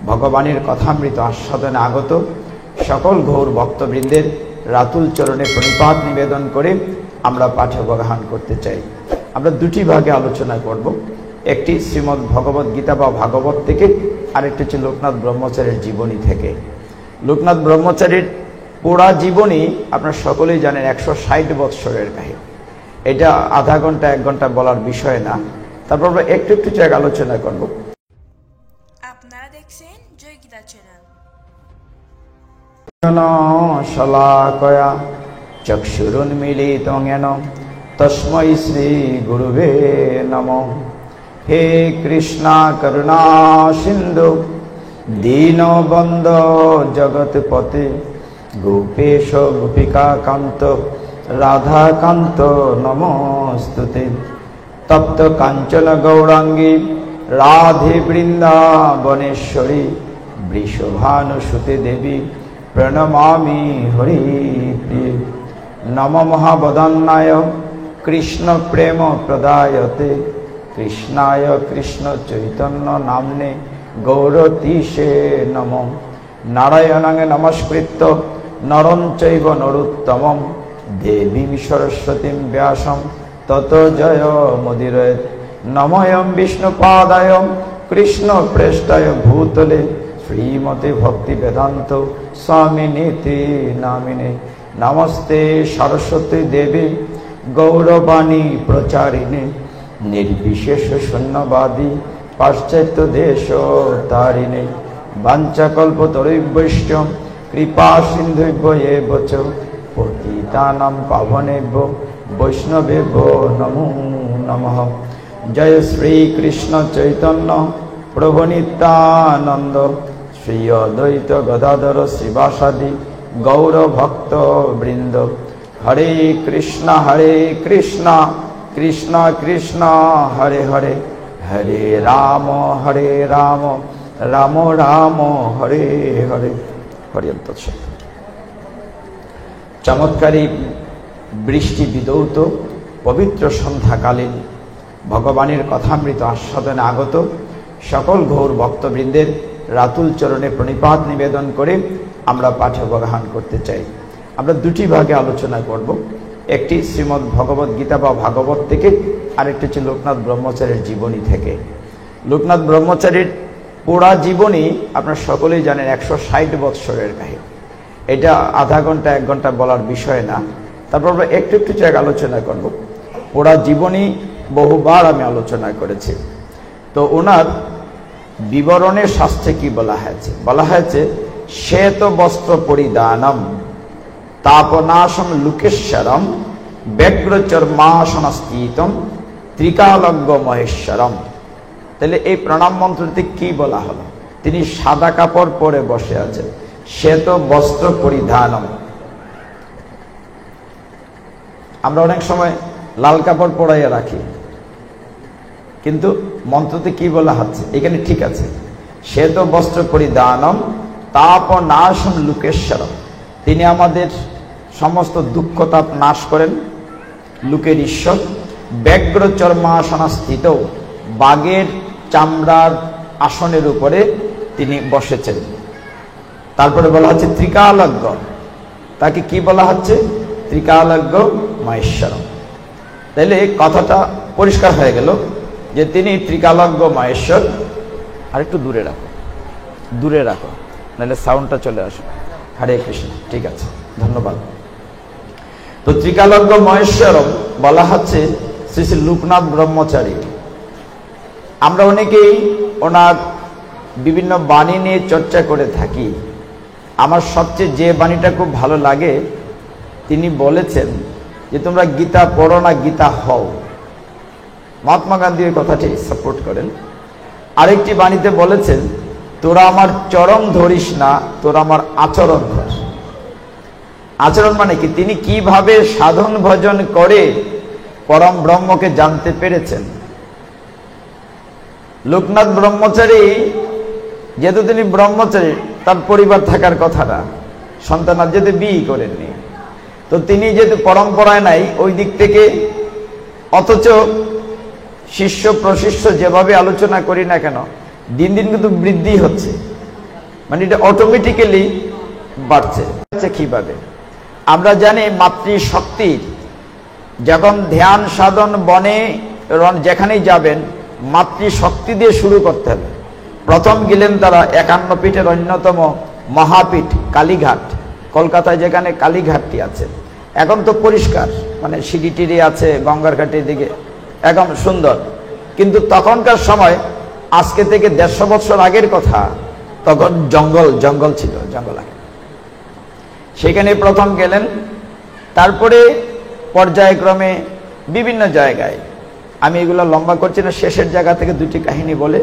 ভগবানের কথামৃত আস্বাদনে আগত সকল গৌর ভক্তবৃন্দের রাতুল চরণে প্রণিপাত নিবেদন করে আমরা পাঠে অবগাহন করতে চাই। আমরা দুটি ভাগে আলোচনা করব, একটি শ্রীমদ্ ভগবদ গীতা বা ভাগবত থেকে, আরেকটি হচ্ছে লোকনাথ ব্রহ্মচারীর জীবনী থেকে। লোকনাথ ব্রহ্মচারীর পুরা জীবনী আপনারা সকলেই জানেন, 160 বৎসরের কাহিনী। এটা আধা ঘন্টা 1 ঘন্টা বলার বিষয় না, তারপর আমরা একটু একটু জায়গা আলোচনা করব। আপনারা দেখছেন জয় গীতা চ্যানেল। শলাকয়া চক্ষুরুন্মীলিতং येन তস্मै শ্রী গুরুবে নমঃ। হে কৃষ্ণা করুণা সিন্ধু দীনবন্ধো জগৎপতে গোপেশ গোপিকা কান্ত রাধাকান্ত নমস্তুতে। তপ্ত কাঞ্চন গৌরাঙ্গী রাধে বৃন্দাবনেশ্বরী বৃষভানুসুতে দেবী প্রণমামি হরিপ্রিয়ে। নম মহাবদন্নায় কৃষ্ণ প্রেম প্রদায়তে কৃষ্ণায় কৃষ্ণ চৈতন্য নাম্নে গৌরতীশে নম। নারায়ণাং নমস্কৃত্য নরং চৈব নরোত্তমং দেবীং সরস্বতীং ব্যাসং ততো জয় মুদিরয়েৎ। নমঃ বিষ্ণুপাদায় কৃষ্ণ প্রেষ্ঠায় ভূতলে শ্রীমতে ভক্তি বেদান্ত স্বামিনীতি নামিনে। নমস্তে সরস্বতী দেবী গৌরবাণী প্রচারিণে নির্বিশেষ শূন্যবাদী পাশ্চাত্য দেশ তারিণে। বাঞ্ছাকল্পতরুভ্যশ্চ কৃপা সিন্ধুভ্য এব চ পতিতানাং পাবনেভ্যো বৈষ্ণবেভ্যো নমো নমঃ। জয় শ্রী কৃষ্ণ চৈতন্য প্রভু নিত্যানন্দ শ্রী অদ্বৈত গদাধর শ্রীবাসাদি গৌর ভক্ত বৃন্দ। হরে কৃষ্ণ কৃষ্ণ কৃষ্ণ হরে হরে, হরে রাম রাম রাম হরে হরে। হরিয়ন্ত। চমৎকারী বৃষ্টি বিদৌত পবিত্র সন্ধ্যাকালীন ভগবানের কথামৃত আস্বাদনে আগত সকল গৌর ভক্তবৃন্দের রাতুল চরণে প্রণিপাত নিবেদন করে আমরা পাঠে অবগাহন করতে চাই। আমরা দুটি ভাগে আলোচনা করব, একটি শ্রীমদ্ ভগবদ গীতা বা ভাগবত থেকে, আরেকটি হচ্ছে লোকনাথ ব্রহ্মচারীর জীবনী থেকে। লোকনাথ ব্রহ্মচারীর পুরা জীবনী আপনারা সকলেই জানেন, 160 বৎসরের কাহিনী। এটা আধা ঘন্টা 1 ঘন্টা বলার বিষয় না, তারপর আমরা একটু একটু জায়গা আলোচনা করব। পুরা জীবনী বহুবার আমি আলোচনা করেছি। তো ওনার বিবরণের শাস্ত্রে কি বলা হয়েছে? বলা হয়েছে শ্বেত বস্ত্র পরিধানম তাপনাশম লোকেশ্বরম ব্যগ্রচর্মাসনস্থিতম ত্রিকালজ্ঞ মহেশ্বরম। তাহলে এই প্রণাম মন্ত্রটি কি বলা হলো? তিনি সাদা কাপড় পরে বসে আছেন, শ্বেত বস্ত্র পরিধানম। আমরা অনেক সময় লাল কাপড় পরাইয়া রাখি, কিন্তু মন্ত্রতে কি বলা হচ্ছে এখানে? ঠিক আছে, শ্বেত বস্ত্র পরিধানম তাপনাশম লোকেশ্বরম। তিনি আমাদের সমস্ত দুঃখ তাপ নাশ করেন, লোকের ঈশ্বর। ব্যগ্র চর্মাসনস্থিত, বাঘের চামড়ার আসনের উপরে তিনি বসেছেন। তারপরে বলা হচ্ছে ত্রিকালজ্ঞ, তাকে কি বলা হচ্ছে? ত্রিকালজ্ঞ মহেশ্বরম। তাহলে কথাটা পরিষ্কার হয়ে গেল যে তিনি ত্রিকালজ্ঞ মহেশ্বর। আর একটু দূরে রাখো, দূরে রাখো, নাহলে সাউন্ডটা চলে আসে। হরে কৃষ্ণ। ঠিক আছে, ধন্যবাদ। তো ত্রিকালজ্ঞ মহেশ্বরম বলা হচ্ছে শ্রী শ্রী লোকনাথ ব্রহ্মচারী। আমরা অনেকেই ওনার বিভিন্ন বাণী নিয়ে চর্চা করে থাকি। আমার সবচেয়ে যে বাণীটা খুব ভালো লাগে, তিনি বলেছেন যে তোমরা গীতা পড়ো না, গীতা হও। মহাত্মা গান্ধী ওই কথাটি সাপোর্ট করেন। আরেকটি বাণীতে বলেছেন তোরা আমার চরণ ধরিস না, তোরা আমার আচরণ ধর। আচরণ মানে কি? তিনি কিভাবে সাধন ভজন করে পরম ব্রহ্মকে জানতে পেরেছেন। লোকনাথ ব্রহ্মচারী, যেহেতু তিনি ব্রহ্মচারী, তার পরিবার থাকার কথা না, সন্তান আর যেহেতু বিয়ে করেননি, তো তিনি যেহেতু পরম্পরায় নাই ওই দিক থেকে, অথচ শিষ্য প্রশিষ্য যেভাবে আলোচনা করি না কেন, দিন দিন কিন্তু বৃদ্ধি হচ্ছে। মানে এটা অটোমেটিক্যালি বাড়ছে। কিভাবে? আমরা জানি মাতৃশক্তির যখন ধ্যান সাধন বনে যেখানেই যাবেন মাতৃশক্তি দিয়ে শুরু করতে হবে। প্রথম গেলেন তারা 51 পীঠের অন্যতম মহাপীঠ কালীঘাট, কলকাতায় যেখানে কালীঘাটটি আছে, এখন তো পরিষ্কার, মানে সিঁড়ি টিড়ি আছে গঙ্গার ঘাটের দিকে, একদম সুন্দর। কিন্তু তখনকার সময়, আজকে থেকে 150 বছর আগের কথা, তখন জঙ্গল জঙ্গল ছিল, জঙ্গল আগে। সেখানে প্রথম গেলেন, তারপরে পর্যায়ক্রমে বিভিন্ন জায়গায়, আমি এগুলো লম্বা করছি না, শেষের জায়গা থেকে দুটি কাহিনী বলে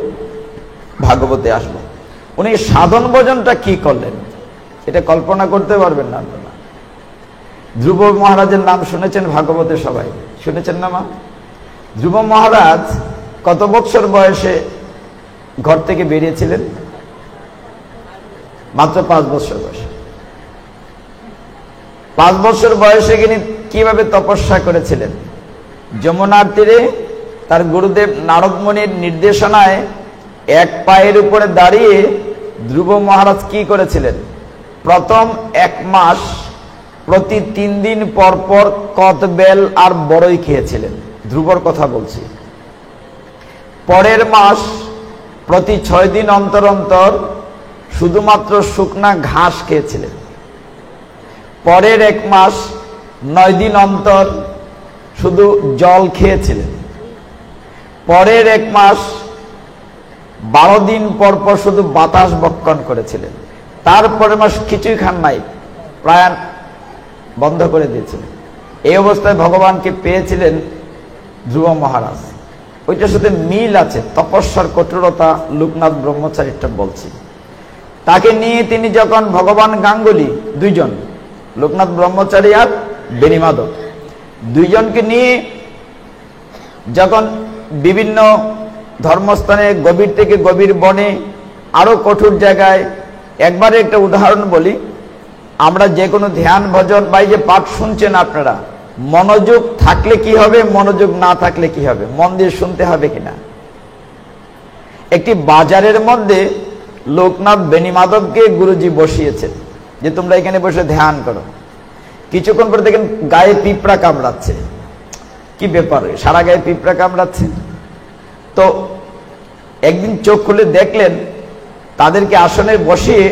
ভাগবতে আসবো। উনি সাধন ভজনটা কি করলেন এটা কল্পনা করতে পারবেন না আপনারা। ধ্রুব মহারাজের নাম শুনেছেন ভাগবতে, সবাই শুনেছেন না মা? ধ্রুব মহারাজ কত বছর বয়সে ঘর থেকে বেরিয়েছিলেন? মাত্র 5 বছর বয়সে। 5 বছর বয়সে তিনি কিভাবে তপস্যা করেছিলেন? যমুনার তীরে তার গুরুদেব নারদ মুনির নির্দেশনায় এক পায়ের উপরে দাঁড়িয়ে ধ্রুব মহারাজ কি করেছিলেন? প্রথম 1 মাস প্রতি 3 দিন পর পর কদবেল আর বড়ই খেয়েছিলেন, ধ্রুবর কথা বলছি। পরের মাস প্রতি 6 দিন অন্তর অন্তর শুধুমাত্র শুকনা ঘাস খেয়েছিলেন। পরের 1 মাস 9 দিন অন্তর শুধু জল খেয়েছিলেন। পরের 1 মাস 12 দিন পর পর শুধু বাতাস বক্ষণ করেছিলেন। তারপরের মাস কিছুই খান নাই, প্রাণ বন্ধ করে দিয়েছিলেন। এই অবস্থায় ভগবানকে পেয়েছিলেন ধ্রুব মহারাজ। ওইটার সাথে মিল আছে, তপস্যার কঠোরতা লোকনাথ ব্রহ্মচারীটা বলছি। তাকে নিয়ে তিনি যখন ভগবান গাঙ্গুলি, 2 জন, লোকনাথ ব্রহ্মচারী আর বেণীমাধব, 2 জনকে নিয়ে যখন বিভিন্ন ধর্মস্থানে গভীর থেকে গভীর বনে আরো কঠোর জায়গায়, একবারে একটা উদাহরণ বলি, আমরা যে কোনো ধ্যান ভজন বা যে পাঠ শুনছেন আপনারা, মনোযোগ থাকলে কি হবে, মনোযোগ না থাকলে কি হবে, মন দিয়ে শুনতে হবে কিনা। একটি বাজারের মধ্যে লোকনাথ বেণীমাধবকে গুরুজি বসিয়েছেন যে তোমরা এখানে বসে ধ্যান করো। কিছুক্ষণ পরে দেখেন গায়ে পিঁপড়া কামড়াচ্ছে। কি ব্যাপার, সারা গায়ে পিঁপড়া কামড়াচ্ছে। তো একদিন চোখ খুলে দেখলেন তাদেরকে আসনে বসিয়ে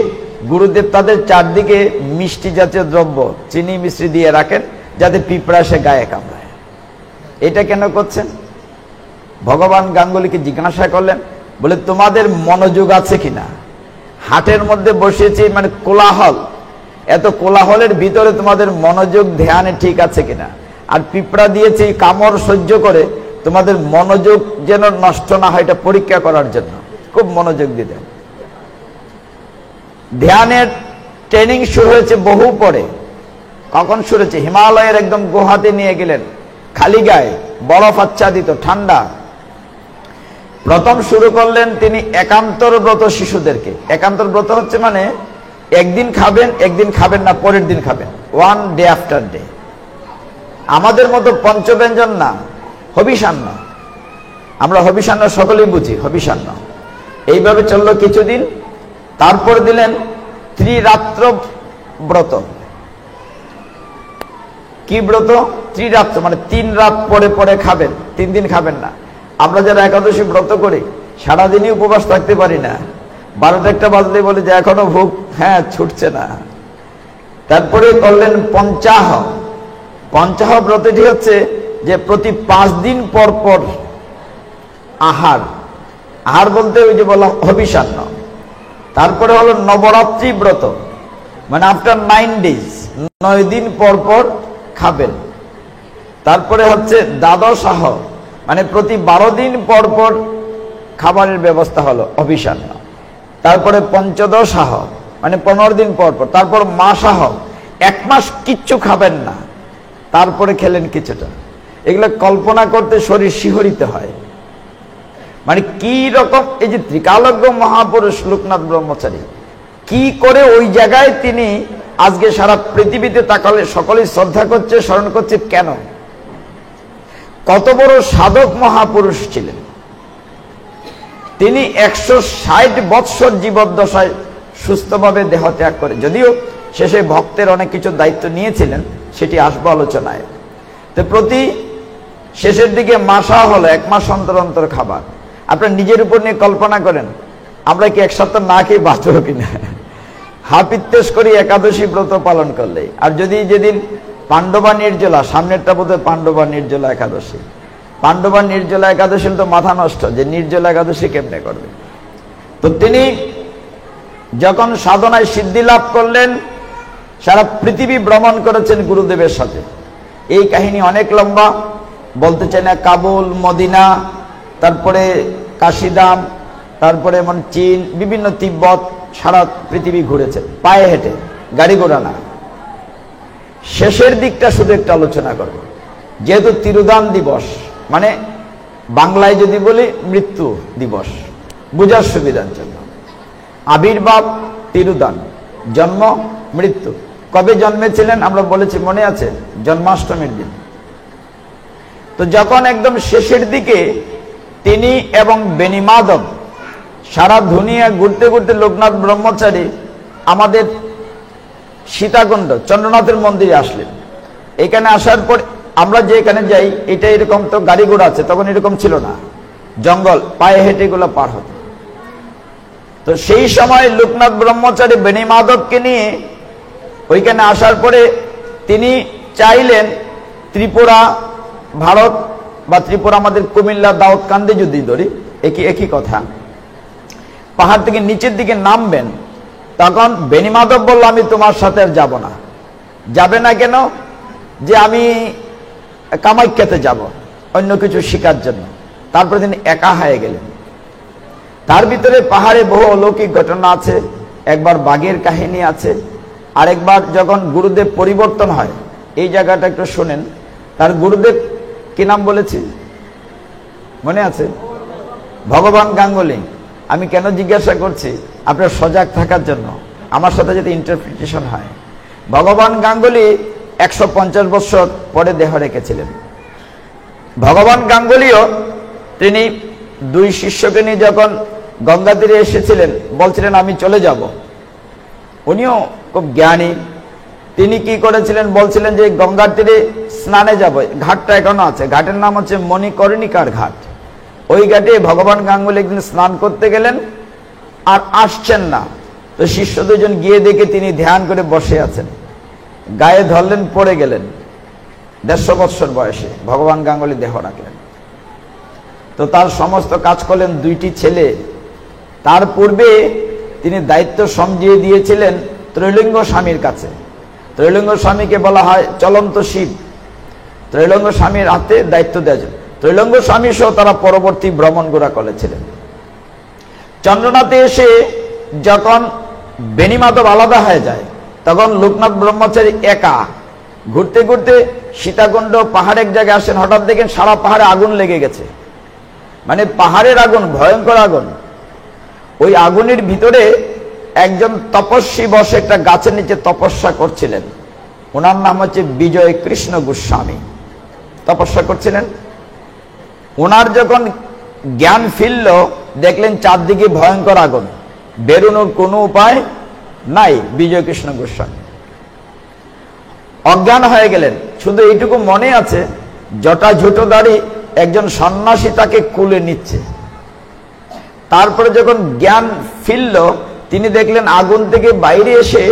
গুরুদেব তাদের চারদিকে মিষ্টি জাতীয় দ্রব্য, চিনি মিশ্রি দিয়ে রাখেন যাতে পিঁপড়া সে গায়ে কামড়ায়। এটা কেন করছেন? ভগবান গাঙ্গুলিকে জিজ্ঞাসা করলেন, বলে তোমাদের মনোযোগ আছে কিনা? হাটের মধ্যে বসিয়েছি, মানে কোলাহল, এত কোলাহলের ভিতরে তোমাদের মনোযোগ ধ্যানে ঠিক আছে কিনা? আর পিঁপড়া দিয়েছি কামড় সহ্য করে, তোমাদের মনোযোগ যেন নষ্ট না হয় এটা পরীক্ষা করার জন্য খুব মনোযোগ দিতে। ধ্যানের ট্রেনিং শুরু হয়েছে বহু পরে। কখন শুরু হয়েছে? হিমালয়ের একদম গুহাতে নিয়ে গেলেন, খালি গায়ে, বরফ আচ্ছাদিত, ঠান্ডা। প্রথম শুরু করলেন তিনি একান্তর ব্রত শিশুদেরকে। একান্তর ব্রত হচ্ছে মানে একদিন খাবেন, একদিন খাবেন না, পরের দিন খাবেন, 1 ডে আফটার ডে। আমাদের মতো পঞ্চব্যঞ্জন না, হবিষান্ন। আমরা হবিষান্ন সকলেই বুঝি, হবিষান্ন। এইভাবে চললো কিছুদিন। তারপর দিলেন ত্রিরাত্র ব্রত। কি ব্রত? ত্রিরাত্র মানে 3 রাত পরে পরে খাবেন, 3 দিন খাবেন না। আমরা যারা একাদশী ব্রত করি সারাদিনই উপবাস থাকতে পারি না, 12টা-1টা বাজলে বলে যে এখনো ভোগ ছুটছে না। তারপরে করলেন পঞ্চাহ। পঞ্চাহ ব্রতটি হচ্ছে যে প্রতি 5 দিন পর পর আহার। আহার বলতে ওই যে বলা হবিষান্ন। তারপরে হলো নবরাত্রি ব্রত, মানে আফটার 9 ডেজ, 9 দিন পর পর খাবেন। তারপরে হচ্ছে দ্বাদশাহ, মানে প্রতি 12 দিন পর পর খাবারের ব্যবস্থা হলো অভিষান্ন। তারপরে পঞ্চদশাহ, মানে 15 দিন পর পর। তারপর মাসাহ, 1 মাস কিচ্ছু খাবেন না, তারপরে খেলেন কিছুটা। এগুলো কল্পনা করতে শরীর শিহরিত হয়। মানে কি রকম, এই যে ত্রিকালজ্ঞ মহাপুরুষ লোকনাথ ব্রহ্মচারী কি করে ওই জায়গায় তিনি আজকে সারা পৃথিবীতে তাকালে সকলেই শ্রদ্ধা করছে, স্মরণ করছে। কেন? কত বড় সাধক মহাপুরুষ ছিলেন তিনি। 160 বৎসর জীবদ্দশায় সুস্থভাবে দেহ ত্যাগ করে, যদিও শেষে ভক্তের অনেক কিছু দায়িত্ব নিয়েছিলেন, সেটি আসবে আলোচনায়। তো প্রতি শেষের দিকে মাসা হলো 1 মাস অন্তর অন্তর খাবার। আপনার নিজের উপর নিয়ে কল্পনা করেন, আমরা কি 1 সপ্তাহ না খেয়ে বাঁচব কিনা, হাপিত্তেশ করি একাদশী ব্রত পালন করলে। আর যদি যেদিন পাণ্ডবা নির্জলা, সামনেরটা বোধহয় পাণ্ডবা নির্জলা একাদশী, পাণ্ডবা নির্জলা একাদশী তো মাথা নষ্ট, যে নির্জলা একাদশী কেমনে করবে। তো তিনি যখন সাধনায় সিদ্ধি লাভ করলেন, সারা পৃথিবী ভ্রমণ করেছেন গুরুদেবের সাথে। এই কাহিনী অনেক লম্বা, বলতে চাই না। কাবুল, মদিনা, তারপরে কাশিদাম, তারপরে চীন, বিভিন্ন তিব্বত, সারা পৃথিবী ঘুরেছেন পায়ে হেঁটে, গাড়ি ঘোড়া না। শেষের দিকটা শুধু একটু আলোচনা করব, যেহেতু তিরুদান দিবস, মানে বাংলায় যদি বলি মৃত্যু দিবস, বুঝার সুবিধার জন্য। আবির্ভাব তিরুদান, জন্ম মৃত্যু। কবে জন্মেছিলেন আমরা বলেছি, মনে আছে? জন্মাষ্টমীর দিন। তো যখন একদম শেষের দিকে তিনি এবং বেনি মাধব সারা দুনিয়া ঘুরতে ঘুরতে, লোকনাথ ব্রহ্মচারী আমাদের সীতাকুণ্ড চন্দ্রনাথের মন্দিরে আসলেন। এখানে আসার পর আমরা যে এখানে যাই, এটা এরকম তো গাড়ি ঘোড়া আছে, তখন এরকম ছিল না, জঙ্গল, পায়ে হেঁটে এগুলো পার হতো। তো সেই সময় লোকনাথ ব্রহ্মচারী বেনি মাধবকে নিয়ে ওইখানে আসার পরে তিনি চাইলেন ত্রিপুরা, ভারত বা ত্রিপুরা আমাদের কুমিল্লা দাউদকান্দি যদি ধরি, একই কথা, পাহাড় থেকে নিচের দিকে নামবেন। তখন বেনি মাধব বলল, আমি তোমার সাথে আর যাব না। যাবে না কেন? যে আমি কামাখ্যাতে যাব অন্য কিছু শিকার জন্য। তারপরে তিনি একা হয়ে গেলেন। তার ভিতরে পাহাড়ে বহু অলৌকিক ঘটনা আছে। একবার বাঘের কাহিনী আছে, আরেকবার যখন গুরুদেব পরিবর্তন হয়, এই জায়গাটা একটু শোনেন। তার গুরুদেব কি নাম বলেছি মনে আছে? ভগবান গাঙ্গুলি। আমি কেন জিজ্ঞাসা করছি? আপনার সজাগ থাকার জন্য, আমার সাথে যদি ইন্টারপ্রিটেশন হয়। ভগবান গাঙ্গুলি 150 বছর পরে দেহ রেখেছিলেন। ভগবান গাঙ্গুলিও তিনি 2 শিষ্যকে নিয়ে যখন গঙ্গা তীরে এসেছিলেন, বলছিলেন আমি চলে যাব। উনিও খুব জ্ঞানী। তিনি কি করেছিলেন? বলছিলেন যে গঙ্গার তীরে স্নানে যাব। ঘাটটা এখনো আছে, ঘাটের নাম হচ্ছে মণিকর্ণিকার ঘাট। ওই ঘাটে ভগবান গাঙ্গুলি একদিন স্নান করতে গেলেন, আর আসছেন না। তো শিষ্য 2জন গিয়ে দেখে তিনি ধ্যান করে বসে আছেন। গায়ে ধরলেন, পড়ে গেলেন। 150 বৎসর বয়সে ভগবান গাঙ্গুলি দেহ রাখলেন। তো তার সমস্ত কাজ করলেন 2টি ছেলে। তার পূর্বে তিনি দায়িত্ব সমঝিয়ে দিয়েছিলেন ত্রৈলিঙ্গ স্বামীর কাছে। ত্রৈলিঙ্গ স্বামীকে বলা হয় চলন্ত শিব। ত্রৈলিঙ্গ স্বামীর হাতে দায়িত্ব দেওয়া। ত্রৈলিঙ্গ স্বামী সহ তারা পরবর্তী ভ্রমণ গোড়া করেছিলেন। চন্দ্রনাথে এসে যখন বেনি মাধব আলাদা হয়ে যায়, তখন লোকনাথ ব্রহ্মচারী একা ঘুরতে ঘুরতে সীতাকুণ্ড পাহাড় এক জায়গায় আসেন। হঠাৎ দেখেন সারা পাহাড়ে আগুন লেগে গেছে, মানে পাহাড়ের আগুন, ভয়ঙ্কর আগুন। ওই আগুনের ভিতরে একজন তপস্বী বসে একটা গাছের নিচে তপস্যা করছিলেন। ওনার নাম হচ্ছে বিজয় কৃষ্ণ গোস্বামী। তপস্যা করছিলেন। ওনার যখন জ্ঞান ফিরল, দেখলেন চারদিকে ভয়ঙ্কর আগুন, বেরোনোর কোনো উপায় নাই। বিজয় কৃষ্ণ গোস্বামী অজ্ঞান হয়ে গেলেন। শুধু এইটুকু মনে আছে, জটা ঝুটো দাড়ি একজন সন্ন্যাসী তাকে কুলে নিচ্ছে। তারপরে যখন জ্ঞান ফিরল, তিনি দেখলেন আগুন থেকে বাইরে এসে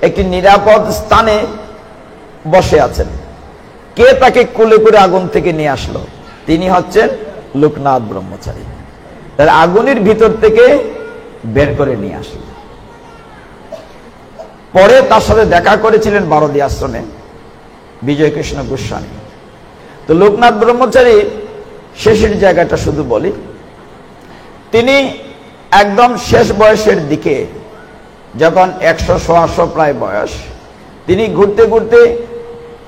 একটি নিরাপদ স্থানে বসে আছেন। কে তাকে কুলে করে আগুন থেকে নিয়ে আসলো? তিনি হচ্ছেন লোকনাথ ব্রহ্মচারী। তার আগুনের ভিতর থেকে বের করে নিয়ে আসলো। পরে তার সাথে দেখা করেছিলেন বারদী আশ্রমে বিজয় কৃষ্ণ গোস্বামী। তো লোকনাথ ব্রহ্মচারী শেষের জায়গাটা শুধু বলি, তিনি একদম শেষ বয়সের দিকে, যখন 100-125 প্রায় বয়স, তিনি ঘুরতে ঘুরতে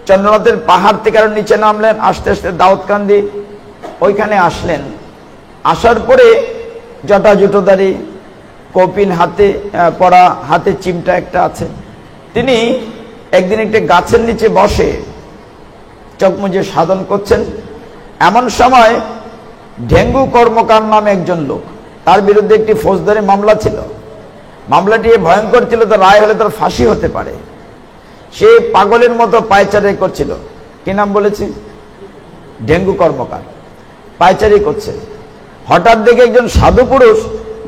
চন্দ্রনাথের পাহাড় থেকে আরো নিচে নামলেন। আস্তে আস্তে দাউদকান্দি ওইখানে আসলেন। আসার পরে জটা জুটোদারি, কপিন হাতে পড়া, হাতে চিমটা একটা আছে। তিনি একদিন একটা গাছের নিচে বসে চোখ মুজে সাধন করছেন। এমন সময় ঢেঙ্গু কর্মকার নামে একজন লোক, তার বিরুদ্ধে একটি ফৌজদারি মামলা ছিল। মামলাটি ভয়ঙ্কর ছিল, তো রায় হলে তার ফাঁসি হতে পারে। সে পাগলের মতো পায়চারি করছিল। কি নাম বলেছি? ডেঙ্গু কর্মকার। পায়চারি করছে। হঠাৎ দেখে একজন সাধু পুরুষ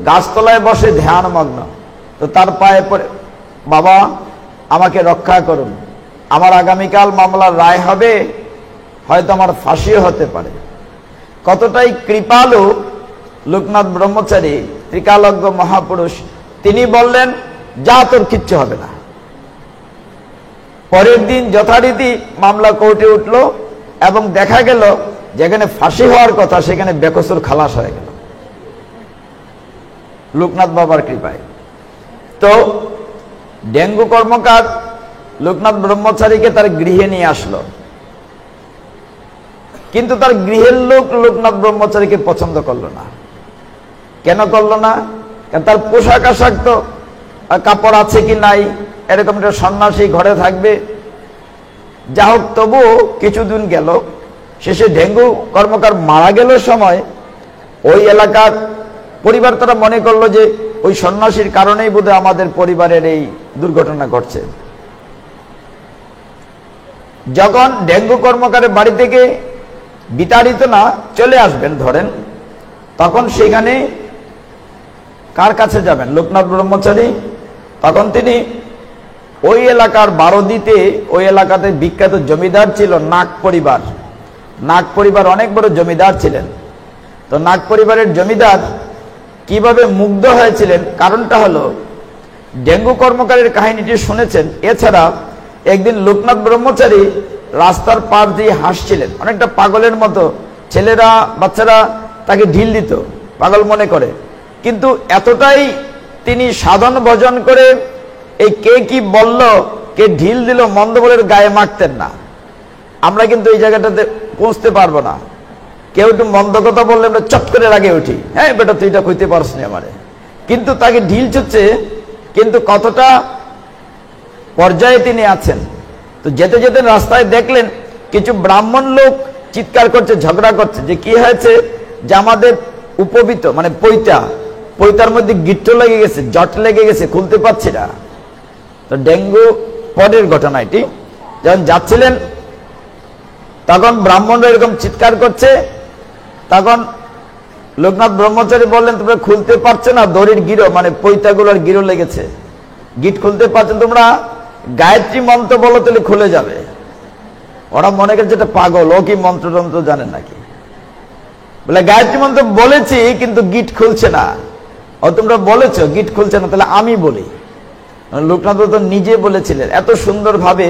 গাছতলায় বসে ধ্যানমগ্ন। তো তার পায়ে পড়ে, বাবা আমাকে রক্ষা করুন, আমার আগামীকাল মামলার রায় হবে, হয়তো আমার ফাঁসিও হতে পারে। কতটাই কৃপালু লোকনাথ ব্রহ্মচারী, ত্রিকালজ্ঞ মহাপুরুষ। তিনি বললেন, যা, তোর কিচ্ছু হবে না। পরের দিন যথারীতি মামলা কোর্টে উঠল এবং দেখা গেল যেখানে ফাঁসি হওয়ার কথা সেখানে বেকসুর খালাস হয়ে গেল লোকনাথ বাবার কৃপায়। তো ডেঙ্গু কর্মকার লোকনাথ ব্রহ্মচারীকে তার গৃহে নিয়ে আসলো, কিন্তু তার গৃহের লোক লোকনাথ ব্রহ্মচারীকে পছন্দ করলো না। কেন করলো না? কারণ তার পোশাক আশাক তো কাপড় আছে কি নাই, এরকম একটা সন্ন্যাসী ঘরে থাকবে। যা হোক, তবুও কিছুদিন গেল। শেষে ডেঙ্গু কর্মকার মারা গেল সময় ওই এলাকার পরিবার তারা মনে করলো যে ওই সন্ন্যাসীর কারণেই বোধহয় আমাদের পরিবারের এই দুর্ঘটনা ঘটছে। যখন ডেঙ্গু কর্মকারের বাড়ি থেকে বিতাড়িত না চলে আসবেন ধরেন, তখন সেখানে কার কাছে যাবেন? লোকনাথ ব্রহ্মচারী। তখন তিনি ওই এলাকার বারোদিতে, ওই এলাকাতে বিখ্যাত জমিদার ছিল নাগ পরিবার। নাগ পরিবার অনেক বড় জমিদার ছিলেন। তো নাগ পরিবারের জমিদার কিভাবে মুগ্ধ হয়েছিলেন, কারণটা হলো ডেঙ্গু কর্মকারের কাহিনীটি শুনেছেন। এছাড়া একদিন লোকনাথ ব্রহ্মচারী রাস্তার পার দিয়ে হাসছিলেন, অনেকটা পাগলের মতো। ছেলেরা, বাচ্চারা তাকে ঢিল দিত, পাগল মনে করে। কিন্তু এতটাই তিনি সাধন ভজন করে এই কে কি বলল, কে ঢিল দিল, মন্দ বলের গায়ে মাখতেন না। আমরা কিন্তু এই জায়গাটাতে পৌঁছতে পারবো না। কেউ একটু মন্দ কথা বললে আমরা চট করে রাগে উঠি, হ্যাঁ বেটা তুই এটা কইতে পারস না আমারে। কিন্তু তাকে ঢিল ছুটছে, কিন্তু কতটা পর্যায়ে তিনি আছেন। তো যেতে যেতে রাস্তায় দেখলেন কিছু ব্রাহ্মণ লোক চিৎকার করছে, ঝগড়া করছে যে কি হয়েছে, যে আমাদের উপবিত মানে পৈতার মধ্যে গিট্ট লেগে গেছে, জট লেগে গেছে, খুলতে পারছি না। তো ডেঙ্গু পরের ঘটনা এটি। যখন যাচ্ছিলেন তখন ব্রাহ্মণরা এরকম চিৎকার করছে, তখন লোকনাথ ব্রহ্মচারী বললেন, তোমরা খুলতে পারছো না, দড়ির গিরো মানে পৈতাগুলোর গিরো লেগেছে, গিট খুলতে পারছো, তোমরা গায়ত্রী মন্ত্র বলো তাহলে খুলে যাবে। ওরা মনে করছে এটা পাগল, ও কি মন্ত্রতন্ত্র জানে নাকি। বলে গায়ত্রী মন্ত্র বলেছি কিন্তু গিট খুলছে না। ও তোমরা বলেছো গিট খুলছে না, তাহলে আমি বলি। লোকনাথ তো নিজে বলেছিলেন এত সুন্দর ভাবে,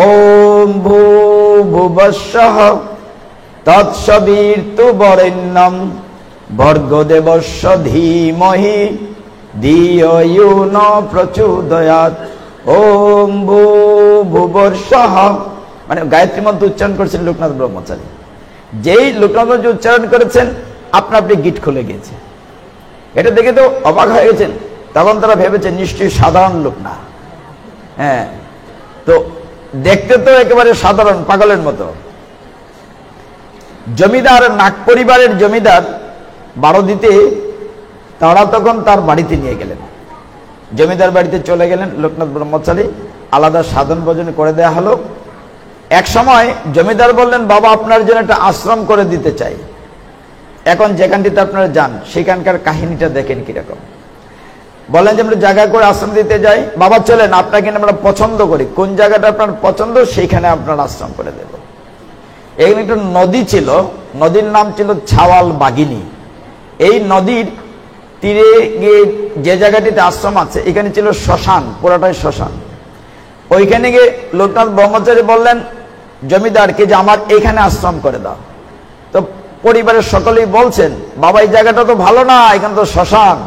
ওম ভূর্ভুবস্সুঃ তৎসবিতুর্ বরেণ্যং ভর্গো দেবস্য ধীমহি ধিয়ো ইয়ো ন প্রচোদয়াৎ। ওম ভূর্ভুবস্সুঃ মানে গায়ত্রী মন্ত্র উচ্চারণ করেছেন লোকনাথ ব্রহ্মচারী। যেই লোকনাথ উচ্চারণ করেছেন আপনা আপনি গিট খুলে গেছে। এটা দেখে তো অবাক হয়ে গেছেন। তখন তারা ভেবেছেন নিশ্চয়ই সাধারণ লোক না। হ্যাঁ, তো দেখতে তো একেবারে সাধারণ পাগলের মতো। জমিদার, নাগ পরিবারের জমিদার বারোদিতে, তারা তখন তার বাড়িতে নিয়ে গেলেন। জমিদার বাড়িতে চলে গেলেন লোকনাথ ব্রহ্মচারী, আলাদা সাধন ভজন করে দেয়া হলো। এক সময় জমিদার বললেন, বাবা আপনার জন্য একটা আশ্রম করে দিতে চাই, এখন যেখানটিতে আপনারা যান সেখানকার কাহিনীটা দেখেন কিরকম। বলেন যে আমরা জায়গা করে আশ্রম দিতে যাই। বাবা চলেন, আপনাকে আমরা পছন্দ করি, কোন জায়গাটা আপনার পছন্দ সেইখানে আপনার আশ্রম করে দেব। এখানে একটা নদী ছিল, নদীর নাম ছিল ছাওয়াল বাগিনী। এই নদীর তীরে গিয়ে যে জায়গাটিতে আশ্রম আছে এখানে ছিল শ্মশান, পুরাটাই শ্মশান। ওইখানে গিয়ে লোকনাথ ব্রহ্মচারী বললেন জমিদারকে যে আমার এইখানে আশ্রম করে দাও। তো পরিবারের সকলেই বলছেন, বাবা এই জায়গাটা তো ভালো না, এখানে তো শ্মশান।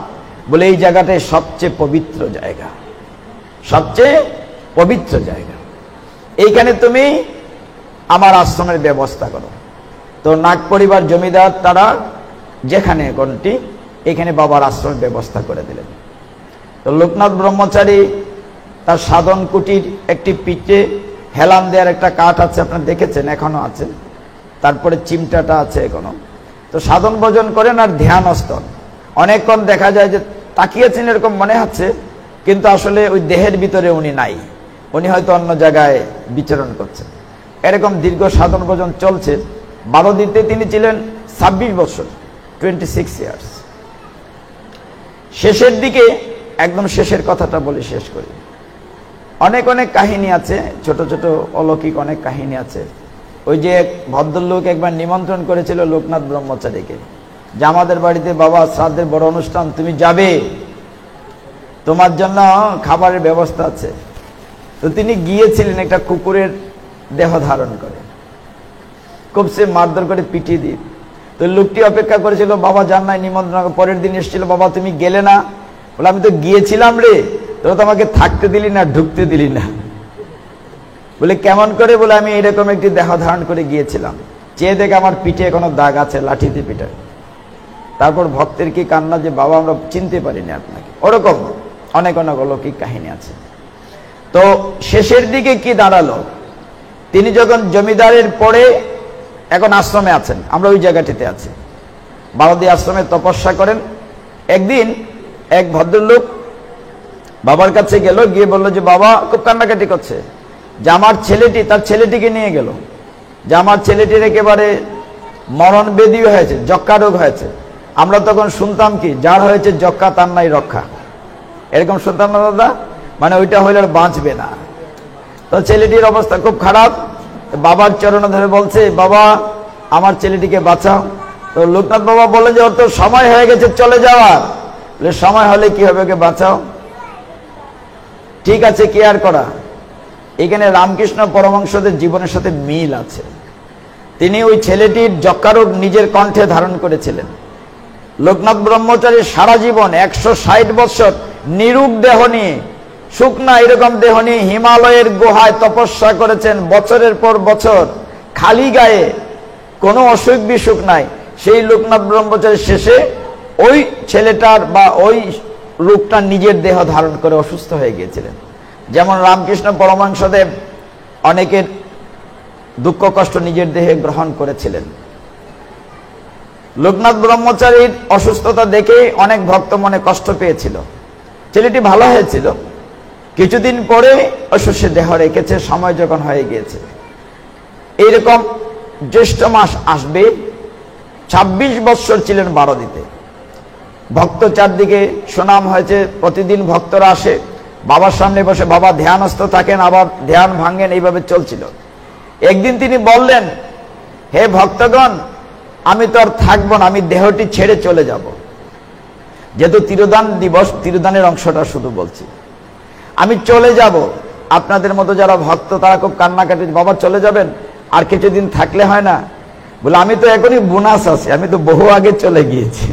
বলে এই জায়গাটাই সবচেয়ে পবিত্র জায়গা, সবচেয়ে পবিত্র জায়গা, এইখানে তুমি আমার আশ্রমের ব্যবস্থা করো। তো নাগ পরিবার জমিদার তারা যেখানে কোনটি এখানে বাবার আশ্রমের ব্যবস্থা করে দিলেন। তো লোকনাথ ব্রহ্মচারী তার সাধন কুটির একটি পিঠে হেলান দেওয়ার একটা কাঠ আছে, আপনারা দেখেছেন, এখনো আছে। তারপরে চিমটাটা আছে এখনো। তো সাধন ভজন করেন আর ধ্যানস্থ। অনেকক্ষণ দেখা যায় যে তাকিয়েছেন এরকম মনে হচ্ছে, কিন্তু আসলে ওই দেহের ভিতরে উনি নাই, উনি হয়তো অন্য জায়গায় বিচরণ করছেন। এরকম দীর্ঘ সাধন ভোজন চলছে। বারোদিতে তিনি ছিলেন 26 বছর, 26 ইয়ার্স। শেষের দিকে, একদম শেষের কথাটা বলে শেষ করি। অনেক অনেক কাহিনী আছে, ছোট ছোট অলৌকিক অনেক কাহিনী আছে। ওই যে এক ভদ্রলোক একবার নিমন্ত্রণ করেছিল লোকনাথ ব্রহ্মচারীকে, যে আমাদের বাড়িতে বাবা শ্রাদ্ধের বড় অনুষ্ঠান, তুমি যাবে, তোমার জন্য খাবারের ব্যবস্থা আছে। তো তিনি গিয়েছিলেন একটা কুকুরের দেহ ধারণ করে, খুব সে মারধর করে পিটিয়ে দিয়ে। তো লোকটি অপেক্ষা করেছিল, বাবা যান নাই নিমন্ত্রণ, পরের দিন এসেছিল, বাবা তুমি গেলে না? বলে আমি তো গিয়েছিলাম রে, তোরা তো আমাকে থাকতে দিলি না, ঢুকতে দিলি না। বলে কেমন করে? বলে আমি এরকম একটি দেহ ধারণ করে গিয়েছিলাম, চেয়ে দেখে আমার পিঠে কোনো দাগ আছে, লাঠিতে পিঠে। তারপর ভক্তের কি কান্না, যে বাবা আমরা চিনতে পারিনি আপনাকে। ওরকম অনেক অনেক অলৌকিক কাহিনী আছে। তো শেষের দিকে কি দাঁড়ালো, তিনি যখন জমিদারের পরে এখন আশ্রমে আছেন, আমরা ওই জায়গাটিতে আছি, বারোদি আশ্রমে তপস্যা করেন। একদিন এক ভদ্রলোক বাবার কাছে গেল, গিয়ে বলল যে বাবা খুব কান্নাকাটি করছে, যে আমার ছেলেটি, তার ছেলেটিকে নিয়ে গেল, যে আমার ছেলেটির একেবারে মরণ বেদি হয়েছে, যক্কা রোগ হয়েছে। আমরা তখন শুনতাম কি, যার হয়েছে যক্কা তার নাই রক্ষা, এরকম শুনতাম না দাদা, মানে ওইটা হইলে আর বাঁচবে না। তো ছেলেটির অবস্থা খুব খারাপ, বাবার চরণে ধরে বলছে বাবা আমার ছেলেটিকে বাঁচাও। তো লোকনাথ বাবা বলে যে ওর তো সময় হয়ে গেছে চলে যাওয়ার। সময় হলে কি হবে, ওকে বাঁচাও। ঠিক আছে, কি আর করা। এখানে রামকৃষ্ণ পরমহংসদের জীবনের সাথে মিল আছে। তিনি ওই ছেলেটির যক্কা রোগ নিজের কণ্ঠে ধারণ করেছিলেন। লোকনাথ ব্রহ্মচারী সারা জীবন 160 বছর নিরূপ দেহ নিয়ে, শুকনা এরকম দেহ নিয়ে হিমালয়ের গুহায় তপস্যা করেছেন, বছরের পর বছর, খালি গায়ে, কোনো অসুখ বিসুখ নাই। সেই লোকনাথ ব্রহ্মচারী শেষে ওই ছেলেটার বা ওই রূপটা নিজের দেহ ধারণ করে অসুস্থ হয়ে গিয়েছিলেন। যেমন রামকৃষ্ণ পরমহংসদেব অনেকের দুঃখ কষ্ট নিজের দেহে গ্রহণ করেছিলেন। লোকনাথ ব্রহ্মচারীর অসুস্থতা দেখে অনেক ভক্ত মনে কষ্ট পেয়েছিল। ছেলেটি ভালো হয়েছিল, কিছুদিন পরে অসুস্থ দেহ রেখেছে, সময় যখন হয়ে গিয়েছে। এইরকম জ্যৈষ্ঠ মাস আসবে, 26 বৎসর ছিলেন বারোদিতে। ভক্ত চারদিকে সুনাম হয়েছে, প্রতিদিন ভক্তরা আসে, বাবার সামনে বসে বাবা ধ্যানস্থ থাকেন, আবার ধ্যান ভাঙেন, এইভাবে চলছিল। একদিন তিনি বললেন, হে ভক্তগণ, আমি তো আর থাকবো না, আমি দেহটি ছেড়ে চলে যাব। যেহেতু তিরোধান দিবস, তিরোধানের অংশটা শুধু বলছি, আমি চলে যাব। আপনাদের মতো যারা ভক্ত তারা খুব কান্নাকাটি, বাবা চলে যাবেন, আর কিছুদিন থাকলে হয় না? বলে আমি তো এখনই বোনাস আছি, আমি তো বহু আগে চলে গিয়েছি।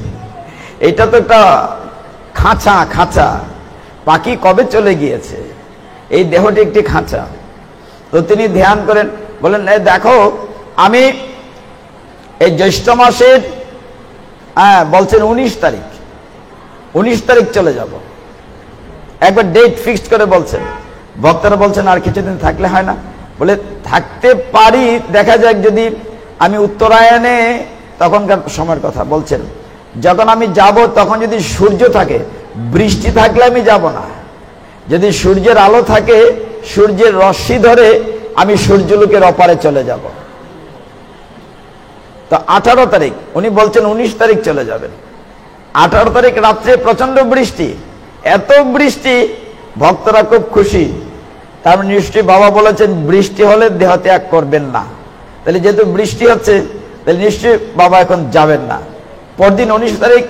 এটা তো একটা খাঁচা, খাঁচা, পাখি কবে চলে গিয়েছে, এই দেহটি একটি খাঁচা। তো তিনি ধ্যান করেন, বলেন দেখো আমি এই জ্যৈষ্ঠ মাসের বলছেন 19 তারিখ, 19 তারিখ চলে যাব। একবার ডেট ফিক্সড করে বলছেন। ভক্তরা বলছেন আর কিছুদিন থাকলে হয় না? বলে থাকতে পারি, দেখা যাক যদি আমি উত্তরায়ণে, তখনকার সময়ের কথা বলছেন, যখন আমি যাব তখন যদি সূর্য থাকে, বৃষ্টি থাকলে আমি যাব না। যদি সূর্যের আলো থাকে, সূর্যের রশ্মি ধরে আমি সূর্যলোকের অপারে চলে যাব। তো 18 তারিখ, উনি বলছেন 19 তারিখ চলে যাবেন। 18 তারিখ রাত্রে প্রচন্ড বৃষ্টি, এত বৃষ্টি, ভক্তরা খুব খুশি। তার নিশ্চয়ই বাবা বলেছেন বৃষ্টি হলে দেহ ত্যাগ করবেন না। তাহলে যেহেতু বৃষ্টি হচ্ছে, তাহলে নিশ্চয়ই বাবা এখন যাবেন না। পরদিন 19 তারিখ,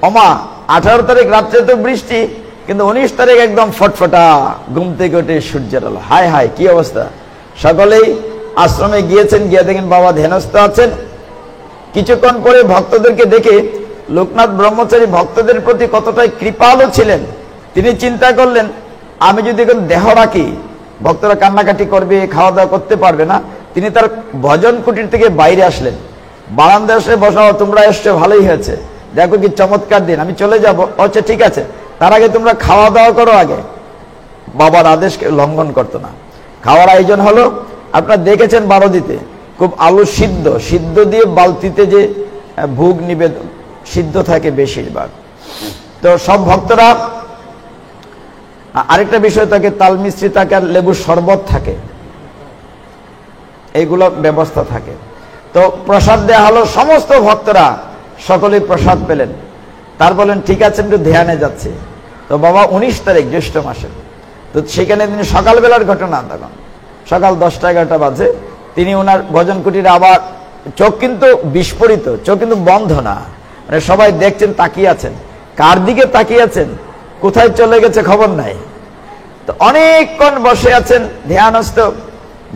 ওমা 18 তারিখ রাত্রে তো বৃষ্টি, কিন্তু 19 তারিখ একদম ফটফটা, ঘুম থেকে উঠে সূর্যের আলো, হায় হায় কি অবস্থা। সকলেই আশ্রমে গিয়েছেন, গিয়ে দেখেন বাবা ধ্যানস্থ আছেন। কিছুক্ষণ পরে ভক্তদেরকে দেখে লোকনাথ ব্রহ্মচারী ভক্তদের প্রতি কতটাই কৃপালু ছিলেন। তিনি চিন্তা করলেন, আমি যদি এখন দেহ রাখি, ভক্তরা কান্নাকাটি করবে, খাওয়া দাওয়া করতে পারবে না। তিনি তার ভজন কুটির থেকে বাইরে আসলেন, বারান্দায় এসে বসাও, তোমরা এসছো ভালোই হয়েছে, দেখো কি চমৎকার দিন, আমি চলে যাব। আচ্ছা ঠিক আছে, তার আগে তোমরা খাওয়া দাওয়া করো আগে। বাবার আদেশকে লঙ্ঘন করতো না। খাওয়ার আয়োজন হলো, আপনারা দেখেছেন বারোদিতে খুব আলু সিদ্ধ, সিদ্ধ দিয়ে বালতিতে যে ভোগ নিবেদন, সিদ্ধ থাকে বেশিরভাগ। তো সব ভক্তরা, আরেকটা বিষয় থাকে, তাল মিষ্টি থাকে আর লেবুর শরবত থাকে, এইগুলো ব্যবস্থা থাকে। তো প্রসাদ দেয়া হলো, সমস্ত ভক্তরা সকলেই প্রসাদ পেলেন। তার বলেন ঠিক আছে, একটু ধ্যানে যাচ্ছে। তো বাবা 19 তারিখ জ্যৈষ্ঠ মাসে, তো সেখানে তিনি সকালবেলার ঘটনা, তখন সকাল 10টা-11টা বাজে, তিনি ওনার ভজন কুটিরে আবার, চোখ কিন্তু বিস্ফোরিত, চোখ কিন্তু বন্ধ না, মানে সবাই দেখছেন, তাকিয়ে আছেন। কার দিকে তাকিয়ে আছেন, কোথায় চলে গেছে খবর নাই। তো অনেকক্ষণ বসে আছেন ধ্যানস্থ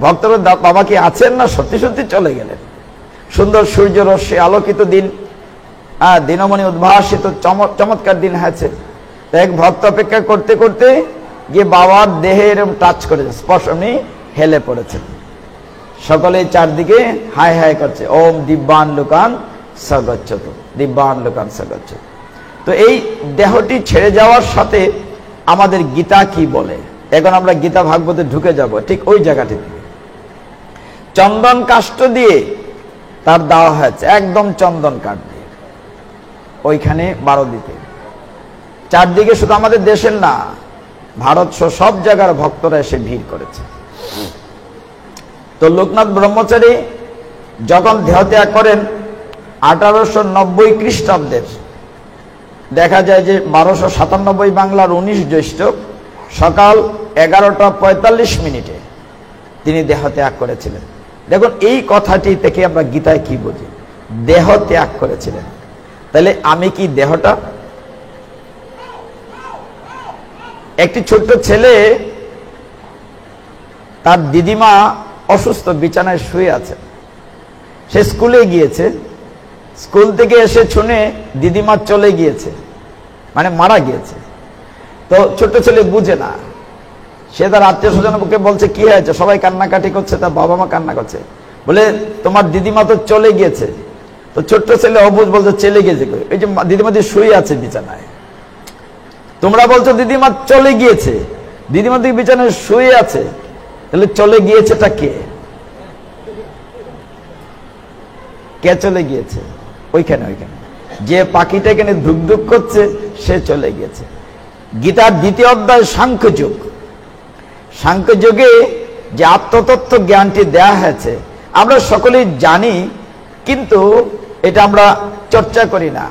ভক্তরা, বাবা কি আছেন না সত্যি সত্যি চলে গেলেন। সুন্দর সূর্য রশ্মি আলোকিত দিন, দিনমণি উদ্ভাসিত চমৎকার দিন হয়েছে। এক ভক্ত অপেক্ষা করতে করতে গিয়ে বাবার দেহে এরকম টাচ করেছে, স্পর্শ, উনি হেলে পড়েছেন। সকলে চারদিকে হাই হাই করছে, ওম দিব্যান লোকান সগচ্ছত, দিব্যান লোকান সগচ্ছত। তো এই দেহটি ছেড়ে যাওয়ার সাথে আমাদের গীতা কি বলে, এখন আমরা গীতা ভাগবতে ঢুকে যাব। ঠিক ওই জায়গাটিতে চন্দন কাষ্ঠ দিয়ে তার দেওয়া হয়েছে, একদম চন্দন কাঠ দিয়ে, ওইখানে 12 দিতে। চারদিকে শুধু আমাদের দেশের না, ভারত সহ সব জায়গার ভক্তরা এসে ভিড় করেছে। তো লোকনাথ ব্রহ্মচারী যখন দেহত্যাগ করেন 1890 খ্রিস্টাব্দের, দেখা যায় যে 1297 বাংলার 19 জ্যৈষ্ঠ সকাল 11:45 তিনি দেহ ত্যাগ করেছিলেন। দেখুন এই কথাটি থেকে আমরা গীতায় কি বুঝি, দেহ ত্যাগ করেছিলেন। তাহলে আমি কি দেহটা? একটি ছোট্ট ছেলে, তার দিদিমা অসুস্থ, বিছানায় শুয়ে আছে, সে স্কুলে গিয়েছে, স্কুল থেকে এসে শুনে দিদিমা চলে গিয়েছে, মানে মারা গিয়েছে। তো ছোট্ট ছেলে বুঝে না, সে তার আত্মীয় স্বজনকে বলছে কি হয়েছে, সবাই কান্নাকাটি করছে, তার বাবা মা কান্না করছে, বলে তোমার দিদিমা তো চলে গিয়েছে। তো ছোট্ট ছেলে অবুঝ বলছে চলে গিয়েছে, এই যে দিদিমা যে শুয়ে আছে বিছানায়, তোমরা বলছো দিদিমা চলে গিয়েছে, দিদিমা তো বিছানায় শুয়ে আছে, তাহলে চলে গিয়েছেটা কে? কে চলে গিয়েছে? ওইখানে যে পাখিটা এখানে ধুকধুক করছে সে চলে গিয়েছে। গীতার 2য় অধ্যায় সাংখ্যযোগ, সাংখ্যযোগে যে আত্মতত্ত্ব জ্ঞানটি দেয়া হয়েছে আমরা সকলেই জানি, কিন্তু এটা আমরা চর্চা করি না।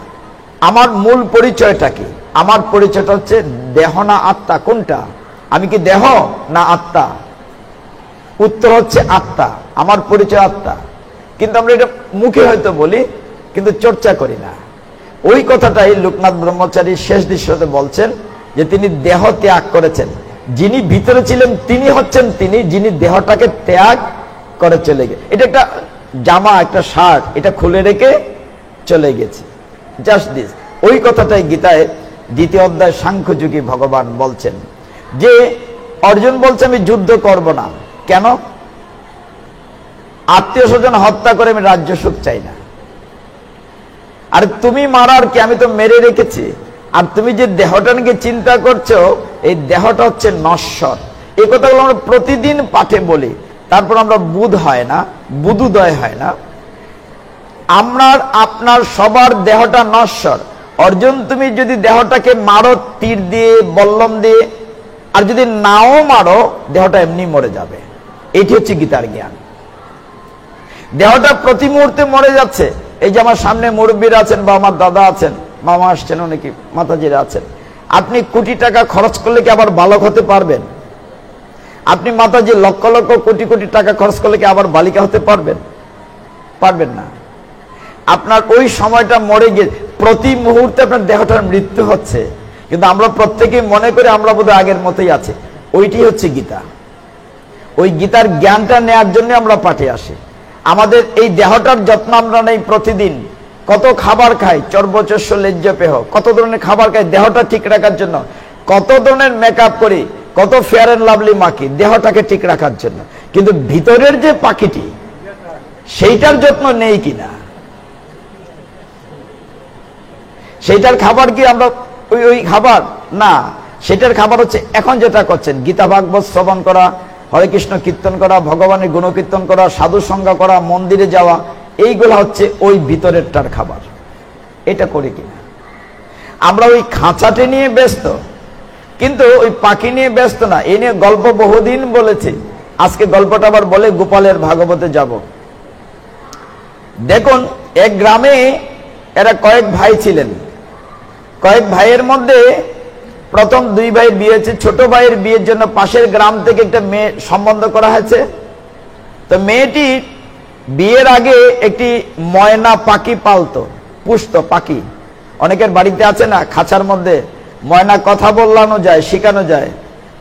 আমার মূল পরিচয়টা কি? আমার পরিচয়টা হচ্ছে দেহ না আত্মা, কোনটা? আমি কি দেহ না আত্মা? উত্তর হচ্ছে আত্মা, আমার পরিচয় আত্মা। কিন্তু আমরা এটা মুখে হয়তো বলি, কিন্তু চর্চা করি না। ওই কথাটাই লোকনাথ ব্রহ্মচারী শেষ দৃশ্যতে বলছেন, যে তিনি দেহ ত্যাগ করেছেন। যিনি ভিতরে ছিলেন তিনি হচ্ছেন তিনি, যিনি দেহটাকে ত্যাগ করে চলে গেছে। এটা একটা জামা, একটা শার্ট, এটা খুলে রেখে চলে গেছে, জাস্ট দিস। ওই কথাটাই গীতায় 2য় অধ্যায় সাংখ্যযোগী ভগবান বলছেন, যে অর্জুন বলছে আমি যুদ্ধ করব না। কেন? আত্মীয় স্বজন হত্যা করে আমি রাজ্য সুখ চাই না। আর তুমি মারার কি? আমি তো মেরে রেখেছি। আর তুমি যে দেহটা নিয়ে চিন্তা করছো, এই দেহটা হচ্ছে নশ্বর। এই কথাগুলো আমরা প্রতিদিন পাঠে বলি, তারপর আমরা বুধ হয় না, বুধুদয় হয় না। আপনার সবার দেহটা নশ্বর। অর্জুন, তুমি যদি দেহটাকে মারো তীর দিয়ে, বল্লম দিয়ে, আর যদি নাও মারো, দেহটা এমনি মরে যাবে। এটি হচ্ছে গীতার জ্ঞান। দেহটা প্রতি মুহূর্তে মরে যাচ্ছে। এই যে আমার সামনে মুরব্বীরা আছেন, বা আমার দাদা আছেন, মামা আসছেন, অনেকে মাতাজিরা আছেন। আপনি কোটি টাকা খরচ করলে কি আবার বালক হতে পারবেন? আপনি মাতাজি লক্ষ লক্ষ কোটি কোটি টাকা খরচ করলে কি আবার বালিকা হতে পারবেন? পারবেন না। আপনার ওই সময়টা মরে গিয়ে প্রতি মুহূর্তে আপনার দেহটার মৃত্যু হচ্ছে, কিন্তু আমরা প্রত্যেকেই মনে করি আমরা বোধহয় আগের মতোই আছে। ওইটি হচ্ছে গীতা। ওই গীতার জ্ঞানটা নেওয়ার জন্য আমরা পাঠে আসি। আমাদের এই দেহটার যত্ন আমরা নেই প্রতিদিন। কত খাবার খাই, চর্বচস্য লেজ্জ পেহ, কত ধরনের খাবার খাই দেহটা ঠিক রাখার জন্য, কত ধরনের মেকআপ করি, কত ফেয়ার এন্ড লাভলি মাখি দেহটাকে ঠিক রাখার জন্য, কিন্তু ভিতরের যে পাখিটি সেইটার যত্ন নেই কিনা? সেইটার খাবার কি আমরা ওই খাবার না? সেটার খাবার হচ্ছে এখন যেটা করছেন, গীতা ভাগবত শ্রবণ করা, হরে কৃষ্ণ কীর্তন করা, ভগবানের গুণকীর্তন করা, সাধু সঙ্গ করা, মন্দিরে যাওয়া, এইগুলো হচ্ছে ওই ভিতরেরটার খাবার। এটা করি কিনা? আমরা ওই খাঁচাটি নিয়ে ব্যস্ত, কিন্তু ওই পাখি নিয়ে ব্যস্ত না। এই নিয়ে গল্প বহুদিন বলেছি, আজকে গল্পটা আবার বলে গোপালের ভাগবতে যাব। দেখুন, এক গ্রামে এরা কয়েক ভাই ছিলেন। কয়েক ভাইয়ের মধ্যে প্রথম দুই ভাই বিয়ে হয়েছে। ছোট ভাইয়ের বিয়ের জন্য পাশের গ্রাম থেকে একটা মেয়ে সম্বন্ধ করা হয়েছে। তো মেয়েটি বিয়ের আগে একটি ময়না পাখি পালতো, পুষত পাখি। অনেকের বাড়িতে আছে না, খাঁচার মধ্যে ময়না কথা বলানো যায়, শেখানো যায়।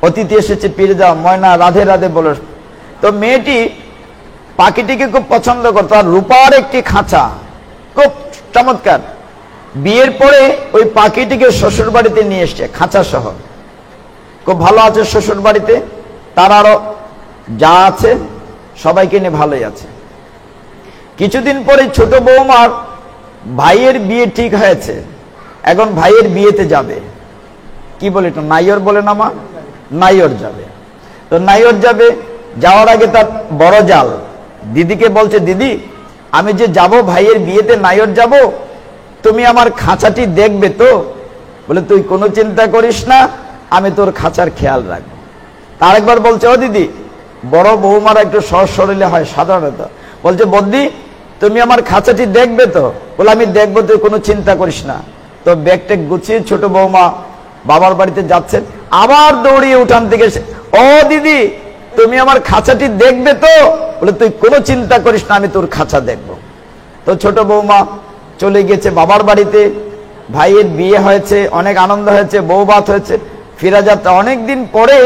অতিথি এসেছে, ফিরে যাও, ময়না রাধে রাধে বলো। তো মেয়েটি পাখিটিকে খুব পছন্দ করতো, আর রূপার একটি খাঁচা, খুব চমৎকার। বিয়ের পরে ওই পাখিটিকে শ্বশুর বাড়িতে নিয়ে এসছে, খাঁচা সহ। খুব ভালো আছে শ্বশুর বাড়িতে, তার আরো যা আছে সবাইকে নিয়ে ভালোই আছে। কিছুদিন পরে ছোট বৌমার ভাইয়ের বিয়ে ঠিক হয়েছে, এখন ভাইয়ের বিয়েতে যাবে। কি বলে এটা, নাইয়র বলে না মা? নাইয়র যাবে। তো নাইয়র যাবে, যাওয়ার আগে তার বড় জাল দিদিকে বলছে, দিদি আমি যে যাব ভাইয়ের বিয়েতে, নাইয়র যাব, তুমি আমার খাঁচাটি দেখবে তো? বলে, তুই কোনো চিন্তা করিস না, আমি তোর খাঁচার খেয়াল রাখবো। তার একবার বলছে, ও দিদি, বড় বৌমারা একটু সহজ সরলে হয় সাধারণত, বলছে, বদ্দি তুমি আমার খাঁচাটি দেখবে তো? বলে, আমি দেখবো, তুই কোনো চিন্তা করিস না। তো ব্যাগটা গুছিয়ে ছোট বৌমা বাবার বাড়িতে যাচ্ছেন, আবার দৌড়িয়ে উঠান থেকে এসে, ও দিদি তুমি আমার খাঁচাটি দেখবে তো? বলে, তুই কোনো চিন্তা করিস না, আমি তোর খাঁচা দেখবো। তো ছোট বৌমা চলে গেছে বাবার বাড়িতে। ভাইয়ের বিয়ে হয়েছে, অনেক আনন্দ হয়েছে, বউ ভাত হয়েছে, ফিরা যাত্রা অনেকদিন পরে